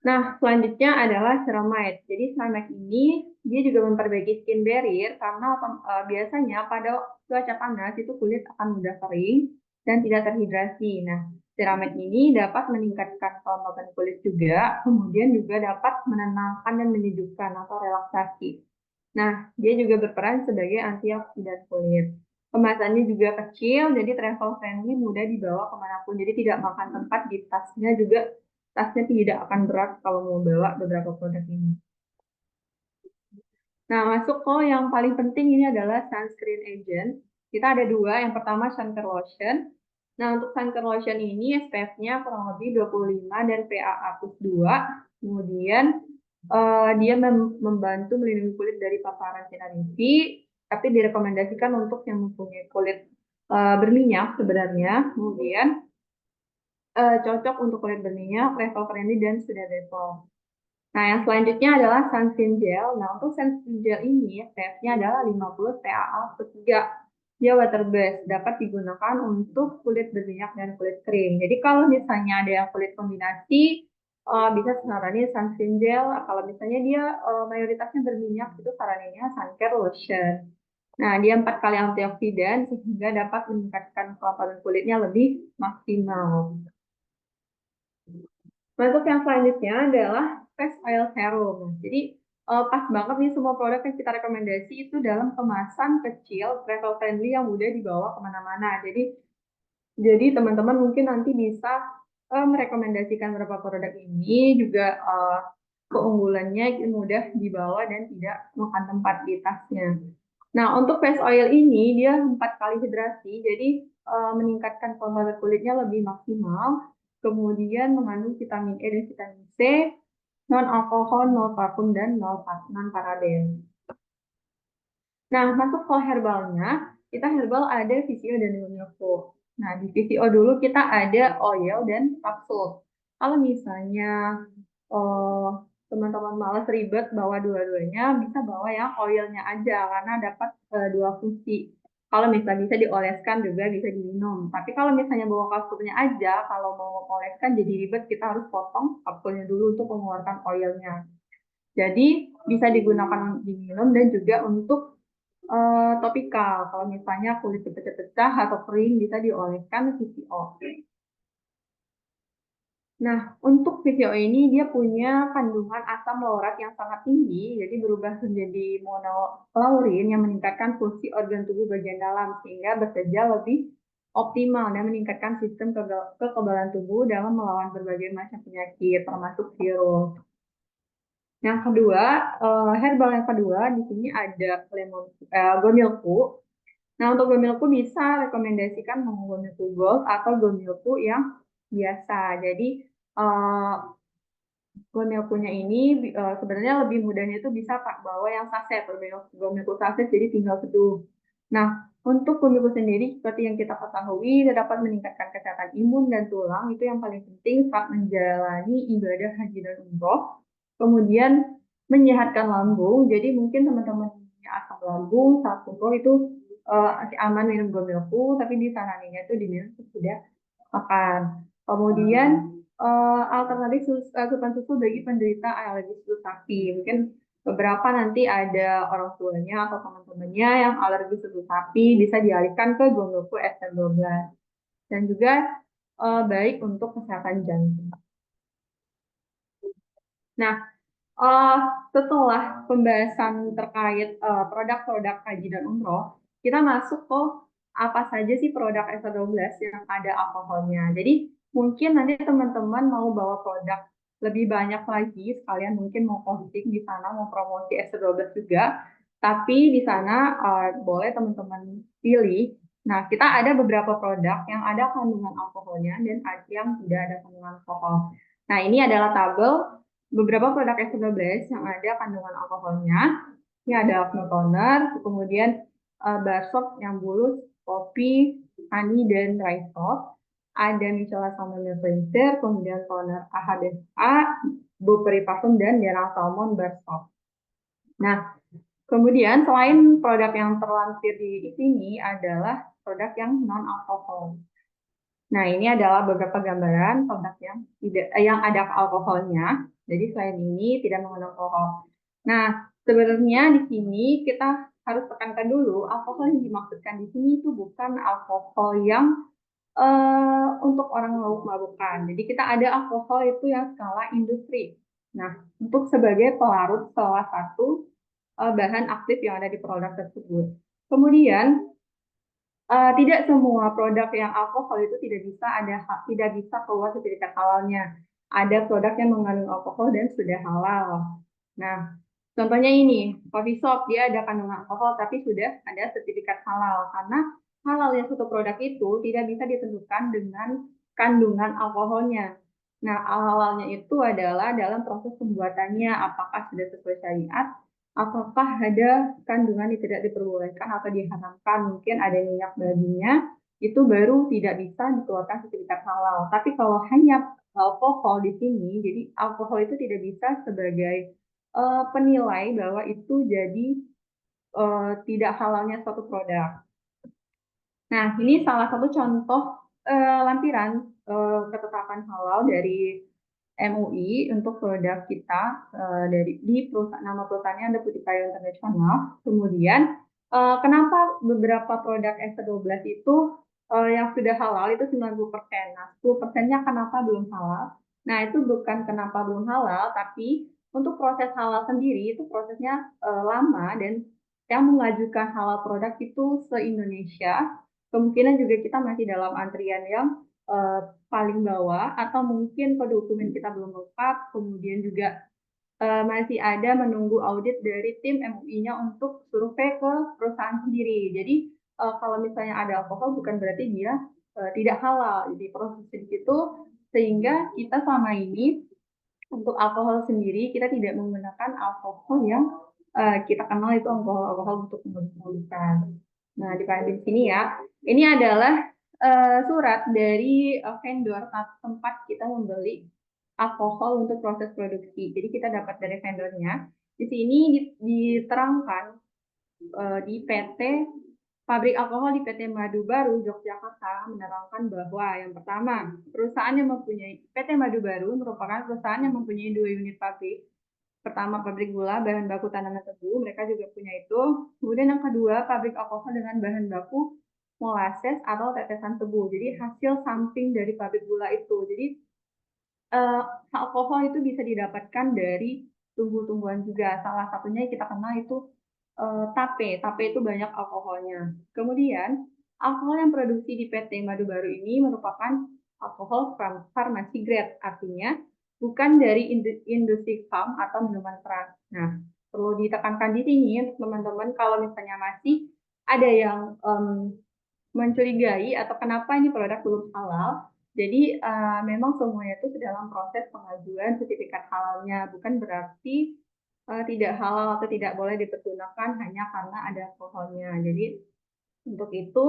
Nah, selanjutnya adalah ceramide. Jadi ceramide ini dia juga memperbaiki skin barrier karena biasanya pada cuaca panas itu kulit akan mudah kering dan tidak terhidrasi. Nah, ceramide ini dapat meningkatkan kelembapan kulit juga, kemudian juga dapat menenangkan dan menyejukkan atau relaksasi. Nah, dia juga berperan sebagai antioksidan kulit. Kemasannya juga kecil, jadi travel friendly, mudah dibawa kemanapun. Jadi tidak makan tempat di tasnya juga. Tasnya tidak akan berat kalau mau bawa beberapa produk ini. Nah, masuk ke yang paling penting ini adalah sunscreen agent. Kita ada dua, yang pertama suncare lotion. Nah, untuk suncare lotion ini SPF-nya kurang lebih 25 dan PAA+2. Kemudian dia membantu melindungi kulit dari paparan sinar UV, tapi direkomendasikan untuk yang mempunyai kulit berminyak sebenarnya. Kemudian cocok untuk kulit berminyak, travel friendly, dan sudah level. Nah, yang selanjutnya adalah sunscreen gel. Nah, untuk sunscreen gel ini SPF-nya adalah 50 PAA+3. Dia water based, dapat digunakan untuk kulit berminyak dan kulit kering. Jadi kalau misalnya ada yang kulit kombinasi, bisa saranin sunscreen gel. Kalau misalnya dia mayoritasnya berminyak, itu saraninnya suncare lotion. Nah, dia 4 kali antioksidan sehingga dapat meningkatkan kelembapan kulitnya lebih maksimal. Masuk yang selanjutnya adalah face oil serum. Jadi pas banget nih semua produk yang kita rekomendasi itu dalam kemasan kecil, travel friendly yang mudah dibawa kemana-mana. Jadi teman-teman mungkin nanti bisa merekomendasikan beberapa produk ini juga keunggulannya mudah dibawa dan tidak makan tempat di tasnya. Nah, untuk face oil ini dia 4 kali hidrasi, jadi meningkatkan kelembaban kulitnya lebih maksimal. Kemudian mengandung vitamin E dan vitamin C, non alkohol, nol parfum, dan non paraben. Nah, masuk ke herbalnya, kita herbal ada VCO dan Gomilko. Nah, di VCO dulu kita ada oil dan kapsul. Kalau misalnya teman-teman malas ribet bawa dua-duanya, bisa bawa yang oilnya aja karena dapat dua fungsi. Kalau misalnya bisa dioleskan juga bisa diminum. Tapi kalau misalnya bawa kapsulnya aja, kalau mau oleskan jadi ribet, kita harus potong kapsulnya dulu untuk mengeluarkan oilnya. Jadi bisa digunakan diminum dan juga untuk topikal. Kalau misalnya kulit pecah-pecah atau kering bisa dioleskan VCO. Nah, untuk VCO ini dia punya kandungan asam laurat yang sangat tinggi, jadi berubah menjadi monolaurin yang meningkatkan fungsi organ tubuh bagian dalam sehingga bekerja lebih optimal dan meningkatkan sistem kekebalan tubuh dalam melawan berbagai macam penyakit termasuk virus. Yang kedua, herbal yang kedua di sini ada Gomilku. Nah, untuk Gomilku bisa rekomendasikan Gomilku Gold atau Gomilku yang biasa. Jadi Gomilkunya ini sebenarnya lebih mudahnya itu bisa bawa yang saset, Gomilku saset, jadi tinggal seduh. Nah, untuk Gomilku sendiri seperti yang kita ketahui dapat meningkatkan kesehatan imun dan tulang, itu yang paling penting saat menjalani ibadah haji dan umroh. Kemudian menyehatkan lambung, jadi mungkin teman-teman punya asam lambung saat umroh itu masih aman minum Gomilku, tapi disaraninnya itu diminum sesudah makan. Kemudian alternatif asupan susu bagi penderita alergi susu sapi. Mungkin beberapa nanti ada orang tuanya atau teman-temannya yang alergi susu sapi bisa dialihkan ke Gomilku SN12. Dan juga baik untuk kesehatan jantung. Nah, setelah pembahasan terkait produk-produk haji dan umroh, kita masuk ke apa saja sih produk SN12 yang ada alkoholnya. Jadi mungkin nanti teman-teman mau bawa produk lebih banyak lagi, sekalian mungkin mau posting di sana, mau promosi S12 juga, tapi di sana boleh teman-teman pilih. Nah, kita ada beberapa produk yang ada kandungan alkoholnya dan ada yang tidak ada kandungan alkohol. Nah, ini adalah tabel beberapa produk S12 yang ada kandungan alkoholnya. Ini ada Acne Toner, kemudian bar soap yang bulus, kopi, honey, dan rice soap. Ada micellar chamomile cleanser, kemudian toner AHDHA, Burberry parfum, dan Derang Salmon bar soap. Nah, kemudian selain produk yang terlampir di sini adalah produk yang non alkohol. Nah, ini adalah beberapa gambaran produk yang ada alkoholnya. Jadi selain ini tidak mengandung alkohol. Nah, sebenarnya di sini kita harus tekankan dulu, alkohol yang dimaksudkan di sini itu bukan alkohol yang untuk orang mabuk-mabukan. Jadi kita ada alkohol itu yang skala industri. Nah, untuk sebagai pelarut salah satu bahan aktif yang ada di produk tersebut. Kemudian tidak semua produk yang alkohol itu tidak bisa keluar sertifikat halalnya. Ada produk yang mengandung alkohol dan sudah halal. Nah, contohnya ini, coffee shop, dia ada kandungan alkohol tapi sudah ada sertifikat halal. Karena halalnya suatu produk itu tidak bisa ditentukan dengan kandungan alkoholnya. Nah, halalnya itu adalah dalam proses pembuatannya, apakah sudah sesuai syariat, apakah ada kandungan yang tidak diperbolehkan atau diharamkan, mungkin ada minyak babinya, itu baru tidak bisa dikeluarkan sertifikat halal. Tapi kalau hanya alkohol di sini, jadi alkohol itu tidak bisa sebagai penilai bahwa itu jadi tidak halalnya suatu produk. Nah, ini salah satu contoh lampiran ketetapan halal dari MUI untuk produk kita di nama perusahaannya ada Putikayo International. Kemudian kenapa beberapa produk S12 itu yang sudah halal itu 90%. Nah, 10%-nya kenapa belum halal? Nah, itu bukan kenapa belum halal, tapi untuk proses halal sendiri itu prosesnya lama dan yang mengajukan halal produk itu se-Indonesia. Kemungkinan juga kita masih dalam antrian yang paling bawah, atau mungkin dokumen kita belum lengkap, kemudian juga masih ada menunggu audit dari tim MUI-nya untuk survei ke perusahaan sendiri. Jadi kalau misalnya ada alkohol bukan berarti dia tidak halal. Jadi proses di situ sehingga kita selama ini untuk alkohol sendiri kita tidak menggunakan alkohol yang kita kenal itu alkohol untuk memabukkan. Nah, di sini ya, ini adalah surat dari vendor tempat kita membeli alkohol untuk proses produksi. Jadi kita dapat dari vendornya. Di sini diterangkan di PT Pabrik Alkohol di PT Madu Baru Yogyakarta menerangkan bahwa yang pertama, perusahaan yang mempunyai PT Madu Baru merupakan perusahaan yang mempunyai 2 unit pabrik. Pertama, pabrik gula, bahan baku tanaman tebu, mereka juga punya itu. Kemudian yang kedua, pabrik alkohol dengan bahan baku molasses atau tetesan tebu. Jadi hasil samping dari pabrik gula itu. Jadi alkohol itu bisa didapatkan dari tumbuh-tumbuhan juga. Salah satunya yang kita kenal itu tape. Tape itu banyak alkoholnya. Kemudian alkohol yang produksi di PT Madu Baru ini merupakan alkohol farmasi grade, artinya bukan dari industri farm atau minuman keras. Nah, perlu ditekankan di sini untuk teman-teman kalau misalnya masih ada yang mencurigai atau kenapa ini produk belum halal. Jadi memang semuanya itu dalam proses pengajuan sertifikat halalnya, bukan berarti tidak halal atau tidak boleh dipergunakan hanya karena ada alkoholnya. Jadi untuk itu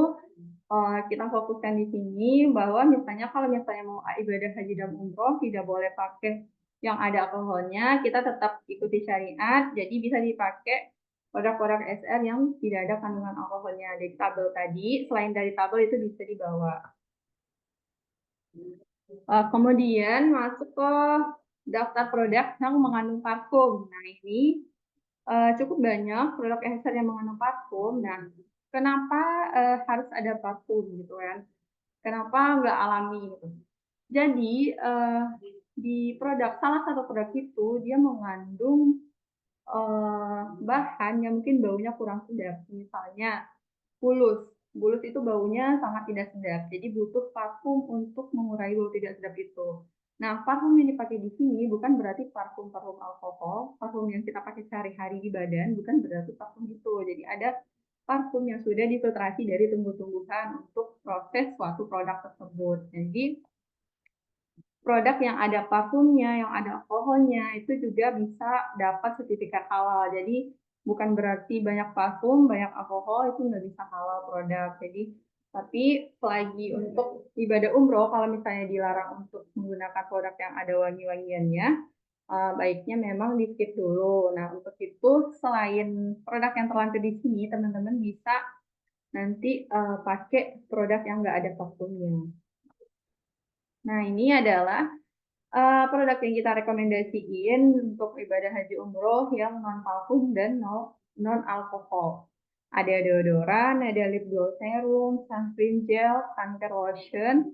kita fokuskan di sini bahwa misalnya kalau misalnya mau ibadah haji dan umroh tidak boleh pakai yang ada alkoholnya, kita tetap ikuti syariat, jadi bisa dipakai produk-produk SR yang tidak ada kandungan alkoholnya. Dari tabel tadi, selain dari tabel itu bisa dibawa. Kemudian masuk ke daftar produk yang mengandung parfum. Nah, ini cukup banyak produk SR yang mengandung parfum. Nah, kenapa harus ada parfum gitu kan? Kenapa nggak alami gitu? Jadi di salah satu produk itu dia mengandung bahan yang mungkin baunya kurang sedap. Misalnya bulus. Bulus itu baunya sangat tidak sedap. Jadi butuh parfum untuk mengurai bau tidak sedap itu. Nah, parfum yang dipakai di sini bukan berarti parfum-parfum alkohol, parfum yang kita pakai sehari-hari di badan bukan berarti parfum itu. Jadi ada parfum yang sudah difiltrasi dari tumbuh-tumbuhan untuk proses suatu produk tersebut. Jadi produk yang ada parfumnya, yang ada alkoholnya itu juga bisa dapat sertifikat halal. Jadi bukan berarti banyak parfum, banyak alkohol itu nggak bisa halal produk. Jadi tapi selagi untuk ibadah umroh, kalau misalnya dilarang untuk menggunakan produk yang ada wangi-wangiannya, baiknya memang di skip dulu. Nah untuk itu selain produk yang terlanjur di sini, teman-teman bisa nanti pakai produk yang nggak ada parfumnya. Nah ini adalah produk yang kita rekomendasiin untuk ibadah haji umroh yang non parfum dan non alkohol. Ada deodoran, ada lip gloss serum, sunscreen gel, skincare lotion,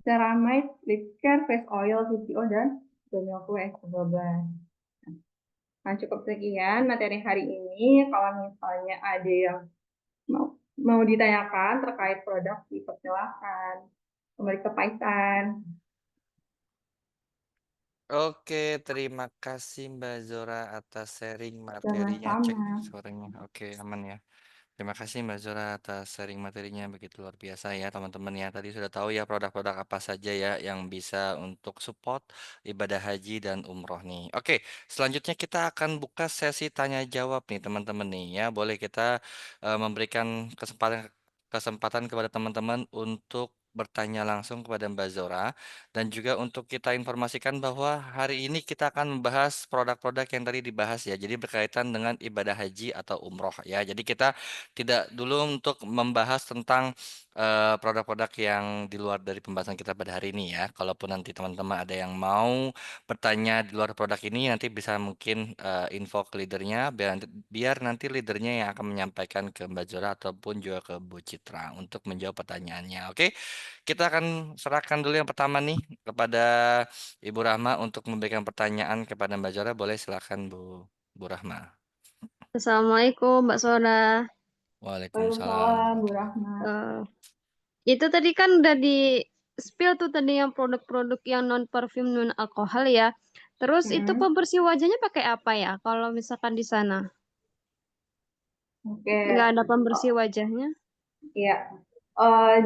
ceramide, lip care, face oil, CCO, dan Domilco X12. Nah, cukup sekian materi hari ini. Kalau misalnya ada yang mau ditanyakan terkait produk, dipersilakan. Kembali ke Paisan. Oke, terima kasih Mbak Zora atas sharing materinya. Cek Sama-sama. suaranya. Oke, aman ya. Terima kasih Mbak Zora atas sharing materinya begitu luar biasa ya teman-teman ya. Tadi sudah tahu ya produk-produk apa saja ya yang bisa untuk support ibadah haji dan umroh nih. Oke, selanjutnya kita akan buka sesi tanya jawab nih teman-teman nih ya. Boleh kita memberikan kesempatan kesempatan kepada teman-teman untuk bertanya langsung kepada Mbak Zora dan juga untuk kita informasikan bahwa hari ini kita akan membahas produk-produk yang tadi dibahas ya. Jadi berkaitan dengan ibadah haji atau umroh ya. Jadi kita tidak dulu untuk membahas tentang produk-produk yang di luar dari pembahasan kita pada hari ini ya. Kalaupun nanti teman-teman ada yang mau bertanya di luar produk ini, nanti bisa mungkin info ke leadernya, biar nanti leadernya yang akan menyampaikan ke Mbak Zora ataupun juga ke Bu Citra untuk menjawab pertanyaannya. Oke, kita akan serahkan dulu yang pertama nih kepada Ibu Rahma untuk memberikan pertanyaan kepada Mbak Zora. Boleh silakan Bu Rahma. Assalamualaikum, Mbak Soda. Waalaikumsalam Waalaikumsalam, Bu warahmatullahi. Rahmat. Itu tadi kan udah di spill tuh tadi yang produk-produk yang non parfum non alkohol ya. Terus itu Mm-mm. pembersih wajahnya pakai apa ya? Kalau misalkan di sana Oke, nggak ada pembersih wajahnya. ya.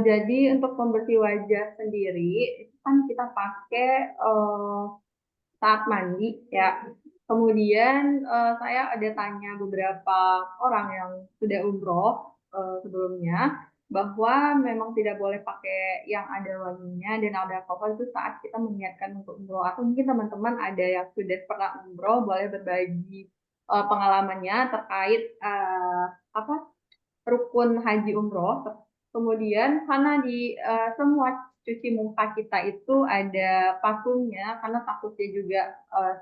Jadi untuk pembersih wajah sendiri itu kan kita pakai saat mandi ya. Kemudian saya ada tanya beberapa orang yang sudah umroh sebelumnya bahwa memang tidak boleh pakai yang ada wanginya dan ada alkohol itu saat kita mengingatkan untuk umroh atau mungkin teman-teman ada yang sudah pernah umroh boleh berbagi pengalamannya terkait apa rukun haji umroh. Kemudian karena di semua cuci muka kita itu ada parfumnya, karena takutnya juga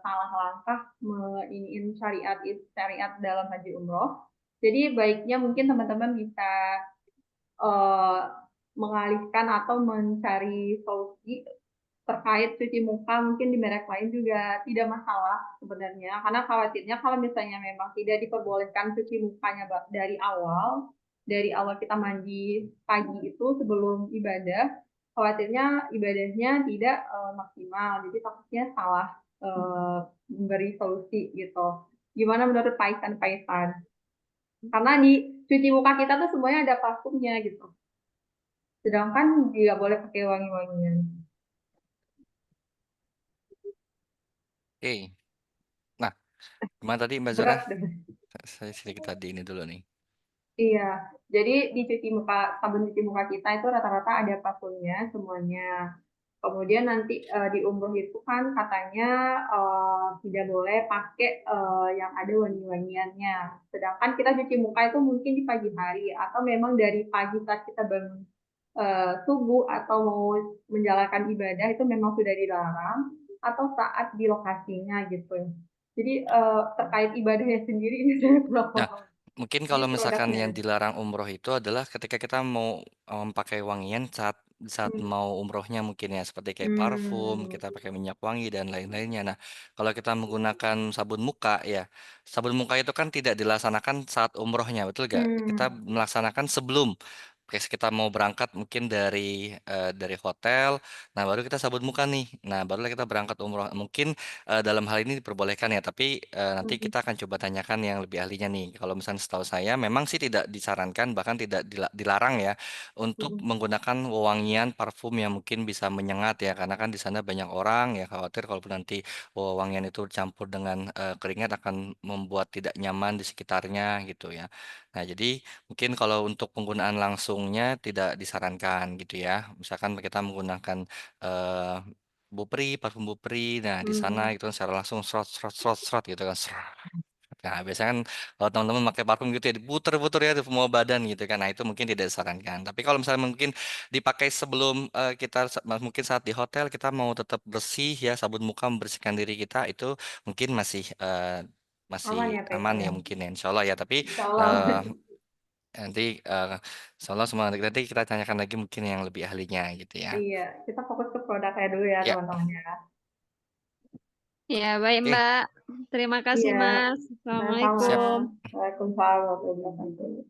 salah langkah menginiin syariat dalam haji umroh. Jadi baiknya mungkin teman-teman bisa eh, mengalihkan atau mencari solusi terkait cuci muka mungkin di merek lain juga tidak masalah sebenarnya karena khawatirnya kalau misalnya memang tidak diperbolehkan cuci mukanya dari awal kita mandi pagi itu sebelum ibadah khawatirnya ibadahnya tidak maksimal jadi takutnya salah eh, memberi solusi gitu gimana menurut Paisan karena di cuci muka kita tuh semuanya ada parfumnya gitu sedangkan tidak boleh pakai wangi-wangian. Oke. Nah, gimana tadi Mbak Zora? Berat deh. Saya sedikit tadi ini dulu nih. Iya, jadi di cuci muka, sabun cuci muka kita itu rata-rata ada parfumnya semuanya. Kemudian nanti di umroh itu kan katanya tidak boleh pakai yang ada wangi-wangiannya. Sedangkan kita cuci muka itu mungkin di pagi hari atau memang dari pagi saat kita bangun subuh atau mau menjalankan ibadah itu memang sudah dilarang atau saat di lokasinya gitu. Jadi terkait ibadahnya sendiri ini saya kurang Nah, paham. mungkin Jadi kalau misalkan produknya. yang dilarang umroh itu adalah ketika kita mau pakai wangian saat Hmm. mau umrohnya mungkin ya seperti kayak parfum, Hmm. kita pakai minyak wangi dan lain-lainnya. Nah, kalau kita menggunakan sabun muka ya, sabun muka itu kan tidak dilaksanakan saat umrohnya, betul gak? Kita Hmm. melaksanakan sebelum. Kayak kita mau berangkat mungkin dari hotel, nah baru kita sabun muka nih. Nah, barulah kita berangkat umroh. Mungkin dalam hal ini diperbolehkan ya, tapi nanti Mm-mm. kita akan coba tanyakan yang lebih ahlinya nih. Kalau misalnya setahu saya memang sih tidak disarankan, bahkan tidak dilarang ya untuk Mm-mm. menggunakan wewangian parfum yang mungkin bisa menyengat ya, karena kan di sana banyak orang ya, khawatir kalaupun nanti wewangian itu campur dengan keringat akan membuat tidak nyaman di sekitarnya gitu ya. Nah, jadi mungkin kalau untuk penggunaan langsungnya tidak disarankan gitu ya. Misalkan kita menggunakan eh Bupri, parfum Bupri. Nah, di sana Mm. gitu kan secara langsung serot serot serot serot gitu kan. Serot. Nah, biasanya kan kalau teman-teman pakai parfum gitu ya diputer-puter ya di semua badan gitu kan. Nah, itu mungkin tidak disarankan. Tapi kalau misalnya mungkin dipakai sebelum mungkin saat di hotel kita mau tetap bersih ya, sabun muka membersihkan diri kita itu mungkin masih Aman ya Teh aman ya ya. mungkin ya, insya Allah ya. Tapi Insya Allah. eh, nanti soalnya semua nanti kita tanyakan lagi mungkin yang lebih ahlinya gitu ya. Iya, kita fokus ke produknya dulu ya Ya, teman-teman ya. Ya, baik oke, Mbak. Terima kasih Iya, Mas. sama-sama. siap Assalamualaikum. Waalaikumsalam warahmatullahi wabarakatuh.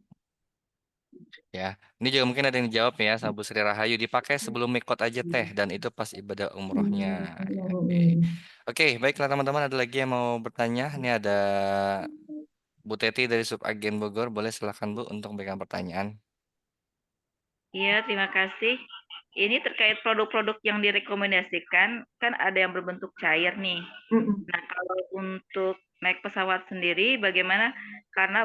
ya. Ini juga mungkin ada yang dijawab ya sama Bu Sri Rahayu. Dipakai sebelum mikot aja teh dan itu pas ibadah umrohnya. Ya, oke, oke, baiklah teman-teman. Ada lagi yang mau bertanya? Ini ada Bu Teti dari Subagen Bogor. Boleh silakan Bu untuk memberikan pertanyaan. Iya, terima kasih. Ini terkait produk-produk yang direkomendasikan, kan ada yang berbentuk cair nih. Mm-mm. Nah, kalau untuk naik pesawat sendiri, bagaimana? Karena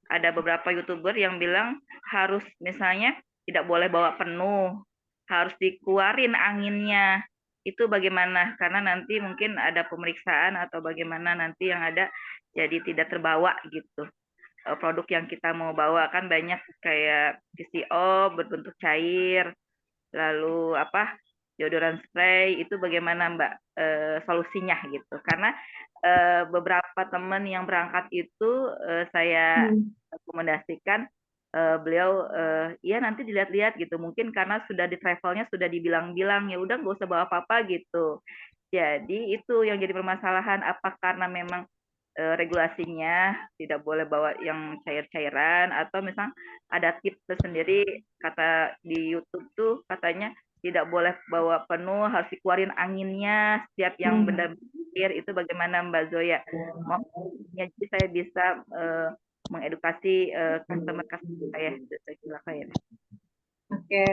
ada beberapa YouTuber yang bilang harus misalnya tidak boleh bawa penuh, harus dikeluarin anginnya. Itu bagaimana? Karena nanti mungkin ada pemeriksaan atau bagaimana nanti yang ada jadi tidak terbawa gitu produk yang kita mau bawa kan banyak kayak VCO berbentuk cair, lalu deodoran spray itu bagaimana Mbak solusinya gitu? Karena beberapa teman yang berangkat itu saya Mm. rekomendasikan beliau ya nanti dilihat-lihat gitu mungkin karena sudah di travelnya sudah dibilang-bilang ya udah nggak usah bawa apa-apa gitu. Jadi itu yang jadi permasalahan apa karena memang regulasinya tidak boleh bawa yang cair-cairan atau misal ada tips tersendiri kata di YouTube tuh katanya tidak boleh bawa penuh harus dikeluarin anginnya setiap yang Mm. benda cair itu bagaimana Mbak Zoya? Mohon jadi saya bisa mengedukasi customer saya. Silakan ya. Oke,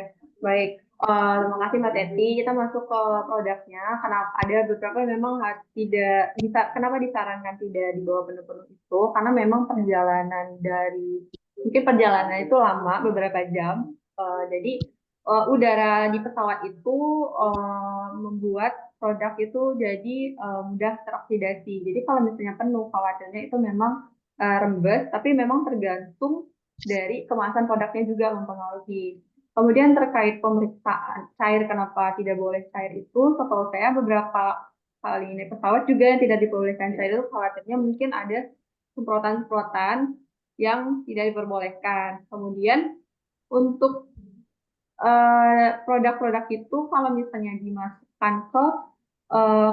baik. Terima kasih Mbak Teti. Kita masuk ke produknya. Kenapa ada beberapa yang memang tidak bisa, kenapa disarankan tidak dibawa penuh-penuh itu? Karena memang perjalanan dari mungkin perjalanan itu lama beberapa jam. Jadi udara di pesawat itu membuat produk itu jadi mudah teroksidasi. Jadi kalau misalnya penuh, khawatirnya itu memang rembes, tapi memang tergantung dari kemasan produknya juga mempengaruhi. Kemudian terkait pemeriksaan cair, kenapa tidak boleh cair itu, setahu saya beberapa kali naik pesawat juga yang tidak diperbolehkan cair itu khawatirnya mungkin ada semprotan-semprotan yang tidak diperbolehkan. Kemudian untuk produk-produk itu kalau misalnya dimasukkan ke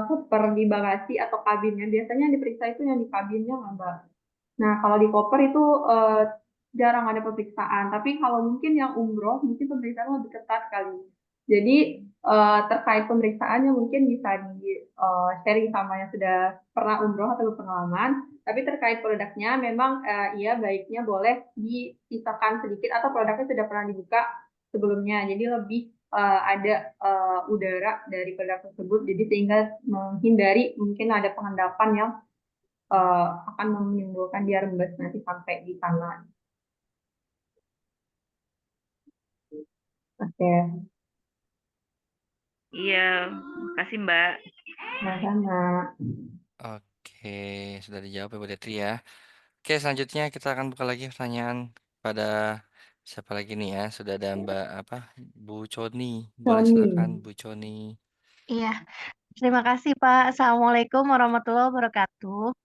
koper di bagasi atau kabinnya, biasanya yang diperiksa itu yang di kabinnya nggak, Mbak. Nah, kalau di koper itu jarang ada pemeriksaan. Tapi kalau mungkin yang umroh, mungkin pemeriksaan lebih ketat kali. Jadi terkait pemeriksaannya mungkin bisa di sharing sama yang sudah pernah umroh atau berpengalaman. Tapi terkait produknya memang iya baiknya boleh dipisahkan sedikit atau produknya sudah pernah dibuka sebelumnya. Jadi lebih ada udara dari produk tersebut. Jadi sehingga menghindari mungkin ada pengendapan yang akan menimbulkan dia rembes nanti sampai di sana. Oke, Iya, makasih Mbak. sama-sama. Oke, sudah dijawab ya Bu Teti ya. Oke, selanjutnya kita akan buka lagi pertanyaan pada siapa lagi nih ya? Sudah ada Mbak Bu Coni. Boleh silakan Sony. Bu Coni. Iya, terima kasih Pak. Assalamualaikum warahmatullahi wabarakatuh.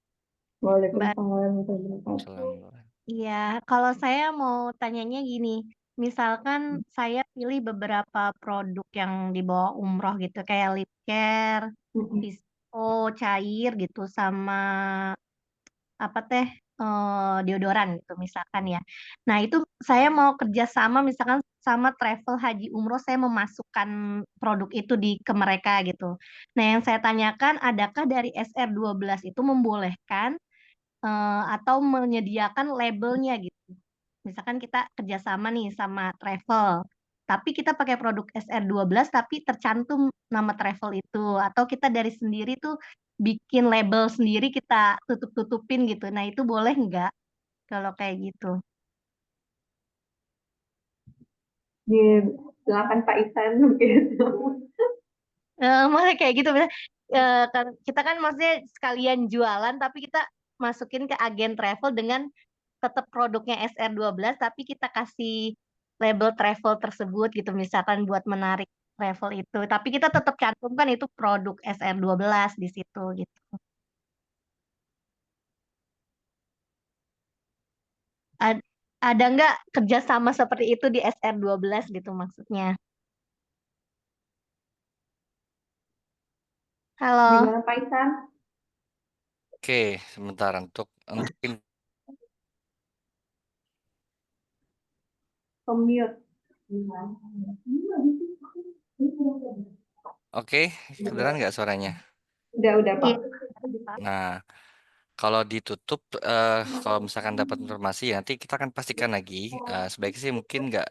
Mbak, Waalaikumsalam warahmatullahi wabarakatuh. Salam. iya, kalau saya mau tanyanya gini, misalkan saya pilih beberapa produk yang dibawa umroh gitu, kayak lip care, Mm-mm. pisco, cair gitu, sama apa teh, deodoran gitu misalkan ya. Nah, itu saya mau kerjasama misalkan sama travel haji umroh, saya memasukkan produk itu ke mereka gitu. Nah, yang saya tanyakan, adakah dari SR12 itu membolehkan atau menyediakan labelnya gitu? Misalkan kita kerjasama nih sama travel, tapi kita pakai produk SR12 tapi tercantum nama travel itu, atau kita dari sendiri tuh bikin label sendiri kita tutup-tutupin gitu. Nah, itu boleh nggak kalau kayak gitu? Silakan Pak Isan gitu. Malah kayak gitu, kita kan maksudnya sekalian jualan, tapi kita masukin ke agen travel dengan tetap produknya SR12 tapi kita kasih label travel tersebut gitu misalkan buat menarik travel itu. Tapi kita tetap cantumkan itu produk SR12 di situ gitu. Ad- ada nggak kerjasama seperti itu di SR12 gitu maksudnya? Halo. Gimana Pak Isan? Oke, sebentar untuk Commute. Oke, kedengeran nggak suaranya? Udah Pak. Iya, Pak. Nah, kalau ditutup, kalau misalkan dapat informasi ya nanti kita akan pastikan lagi. Sebaiknya sih mungkin nggak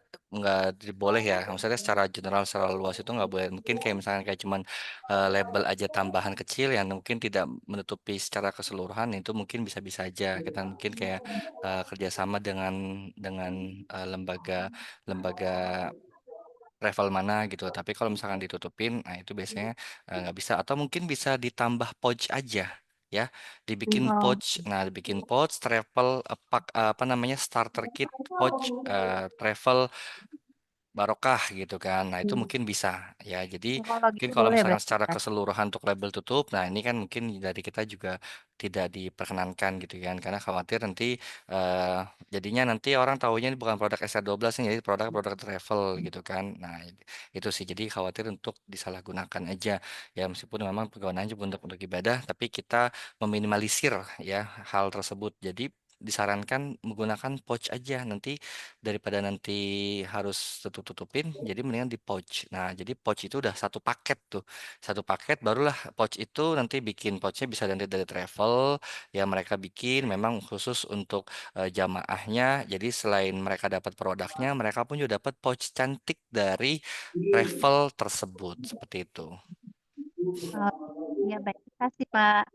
boleh ya. Maksudnya secara general, secara luas itu nggak boleh. Mungkin kayak misalkan kayak cuman label aja tambahan kecil yang mungkin tidak menutupi secara keseluruhan itu mungkin bisa-bisa aja. Kita mungkin kayak kerjasama dengan lembaga lembaga travel mana gitu. Tapi kalau misalkan ditutupin, nah itu biasanya nggak bisa. Atau mungkin bisa ditambah pouch aja, ya. Dibikin Oh, pouch. Nah, dibikin pouch travel apa namanya starter kit pouch travel barokah gitu kan. Nah, itu mungkin bisa ya. Jadi kalau mungkin gitu kalau boleh misalkan berarti, secara Pak. keseluruhan untuk label tutup, nah ini kan mungkin dari kita juga tidak diperkenankan gitu kan. Karena khawatir nanti eh, jadinya nanti orang tahunya ini bukan produk SR12 nih, jadi produk-produk travel gitu kan. Nah, itu sih. Jadi khawatir untuk disalahgunakan aja. Ya meskipun memang penggunaannya untuk ibadah, tapi kita meminimalisir ya hal tersebut. Jadi disarankan menggunakan pouch aja nanti daripada nanti harus tutup-tutupin jadi mendingan di pouch. Nah, jadi pouch itu udah satu paket tuh. Satu paket barulah pouch itu nanti bikin pouchnya bisa dari travel ya mereka bikin memang khusus untuk jamaahnya. Jadi selain mereka dapat produknya, mereka pun juga dapat pouch cantik dari travel tersebut seperti itu. Oh, iya baik. Terima kasih, Pak.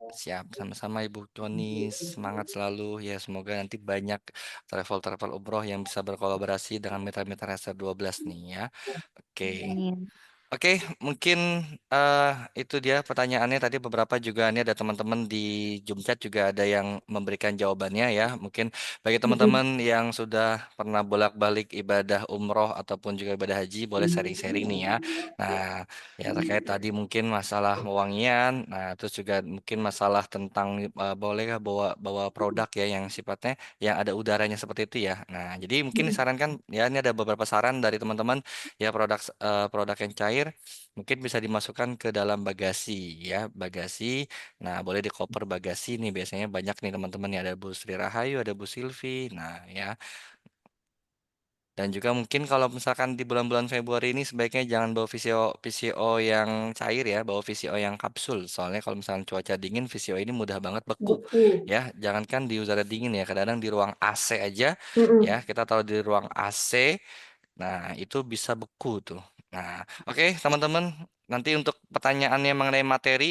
Siap, sama-sama Ibu Toni. Semangat selalu ya. Semoga nanti banyak travel-travel umroh yang bisa berkolaborasi dengan mitra-mitra SR12 nih ya. Oke. Amin. Oke, mungkin eh itu dia pertanyaannya tadi beberapa juga ini ada teman-teman di Zoom chat juga ada yang memberikan jawabannya ya. Mungkin bagi teman-teman yang sudah pernah bolak-balik ibadah umroh ataupun juga ibadah haji boleh sharing-sharing nih ya. Nah, ya terkait tadi mungkin masalah wewangian, nah terus juga mungkin masalah tentang bolehkah bawa bawa produk ya yang sifatnya yang ada udaranya seperti itu ya. Nah, jadi mungkin disarankan ya ini ada beberapa saran dari teman-teman ya produk yang cair mungkin bisa dimasukkan ke dalam bagasi ya bagasi. Nah boleh di koper bagasi nih biasanya banyak nih teman-teman ya ada Bu Sri Rahayu ada Bu Silvi. Nah ya dan juga mungkin kalau misalkan di bulan-bulan Februari ini sebaiknya jangan bawa VCO yang cair ya, bawa VCO yang kapsul. Soalnya kalau misalkan cuaca dingin, VCO ini mudah banget beku Betul. ya. Jangankan di udara dingin ya, kadang-kadang di ruang AC aja ya. Mm-mm. Kita taruh di ruang AC. Nah, itu bisa beku tuh. Nah, oke teman-teman, nanti untuk pertanyaannya mengenai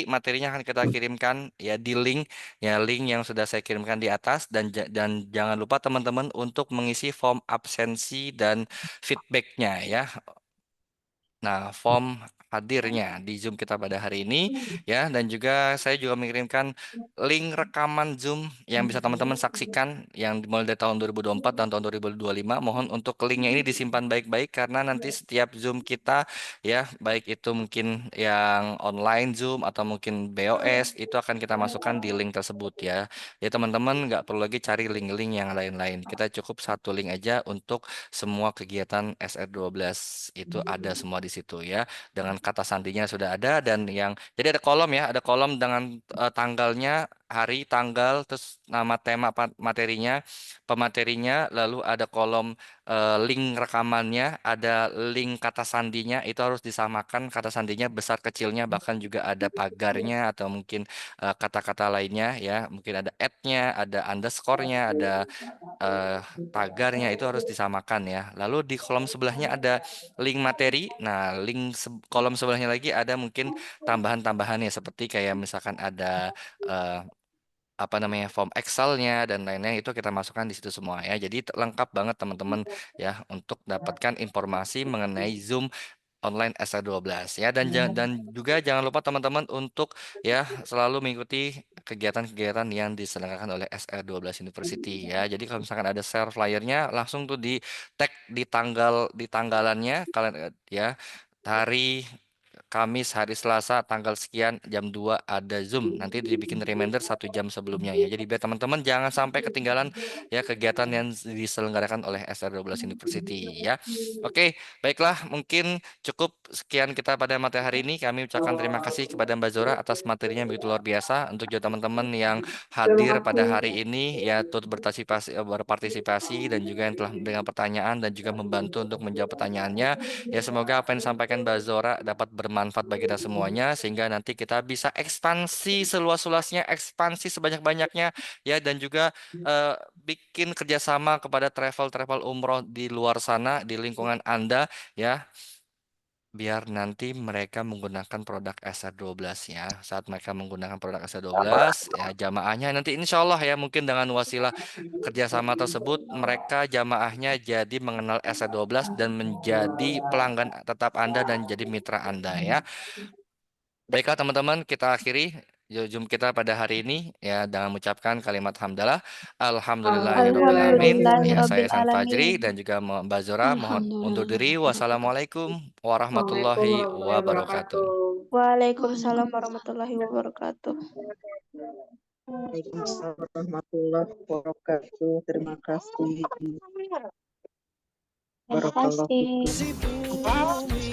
materinya akan kita kirimkan ya di link, ya link yang sudah saya kirimkan di atas dan jangan lupa teman-teman untuk mengisi form absensi dan feedbacknya ya. Nah, form hadirnya di Zoom kita pada hari ini ya dan juga saya juga mengirimkan link rekaman Zoom yang bisa teman-teman saksikan yang dimulai dari tahun 2024 dan tahun 2025. Mohon untuk linknya ini disimpan baik-baik karena nanti setiap Zoom kita ya baik itu mungkin yang online Zoom atau mungkin BOS itu akan kita masukkan di link tersebut ya. Jadi teman-teman nggak perlu lagi cari link-link yang lain-lain. Kita cukup satu link aja untuk semua kegiatan SR12 itu ada semua di situ ya dengan kata sandinya sudah ada dan yang jadi ada kolom ya, ada kolom dengan tanggalnya, hari, tanggal, terus nama tema materinya, pematerinya, lalu ada kolom link rekamannya, ada link kata sandinya, itu harus disamakan kata sandinya besar kecilnya, bahkan juga ada pagarnya atau mungkin kata-kata lainnya ya, mungkin ada at-nya, ada underscore-nya, ada eh, tagarnya itu harus disamakan ya. Lalu di kolom sebelahnya ada link materi. Nah, kolom sebelahnya lagi ada mungkin tambahan-tambahannya seperti kayak misalkan ada eh, apa namanya form Excel-nya dan lainnya itu kita masukkan di situ semua ya. Jadi lengkap banget teman-teman ya untuk dapatkan informasi mengenai Zoom online SR12 ya dan juga jangan lupa teman-teman untuk ya selalu mengikuti kegiatan-kegiatan yang diselenggarakan oleh SR12 University ya. Jadi kalau misalkan ada share flyernya langsung tuh di tag di tanggalannya kalian ya hari Kamis, hari Selasa, tanggal sekian, jam 2 ada Zoom. Nanti dibikin reminder 1 jam sebelumnya ya. Jadi biar teman-teman jangan sampai ketinggalan ya kegiatan yang diselenggarakan oleh SR12 University ya. Oke, baiklah mungkin cukup sekian kita pada materi hari ini. Kami ucapkan terima kasih kepada Mbak Zora atas materinya yang begitu luar biasa. Untuk juga teman-teman yang Terima hadir pada kasih. hari ini ya turut berpartisipasi dan juga yang telah memberikan pertanyaan dan juga membantu untuk menjawab pertanyaannya. Ya semoga apa yang disampaikan Mbak Zora dapat bermanfaat bagi kita semuanya sehingga nanti kita bisa ekspansi seluas-luasnya, ekspansi sebanyak-banyaknya ya dan juga bikin kerjasama kepada travel umroh di luar sana di lingkungan Anda ya biar nanti mereka menggunakan produk SR12 ya. Saat mereka menggunakan produk SR12 ya jamaahnya nanti insya Allah ya mungkin dengan wasilah kerjasama tersebut mereka jamaahnya jadi mengenal SR12 dan menjadi pelanggan tetap Anda dan jadi mitra Anda ya. Baiklah teman-teman, kita akhiri Zoom kita pada hari ini ya dengan mengucapkan kalimat hamdalah. Alhamdulillahirobbilalamin. Ya saya San Fajri Alhamdulillahirobbilalamin. dan juga Mbak Zora mohon undur Alhamdulillah. diri. Wassalamualaikum Assalamualaikum warahmatullahi warahmatullahi wabarakatuh. wabarakatuh. Waalaikumsalam warahmatullahi wabarakatuh. Waalaikumsalam warahmatullahi wabarakatuh. Terima kasih. Terima Barakallahu kasih. fikum.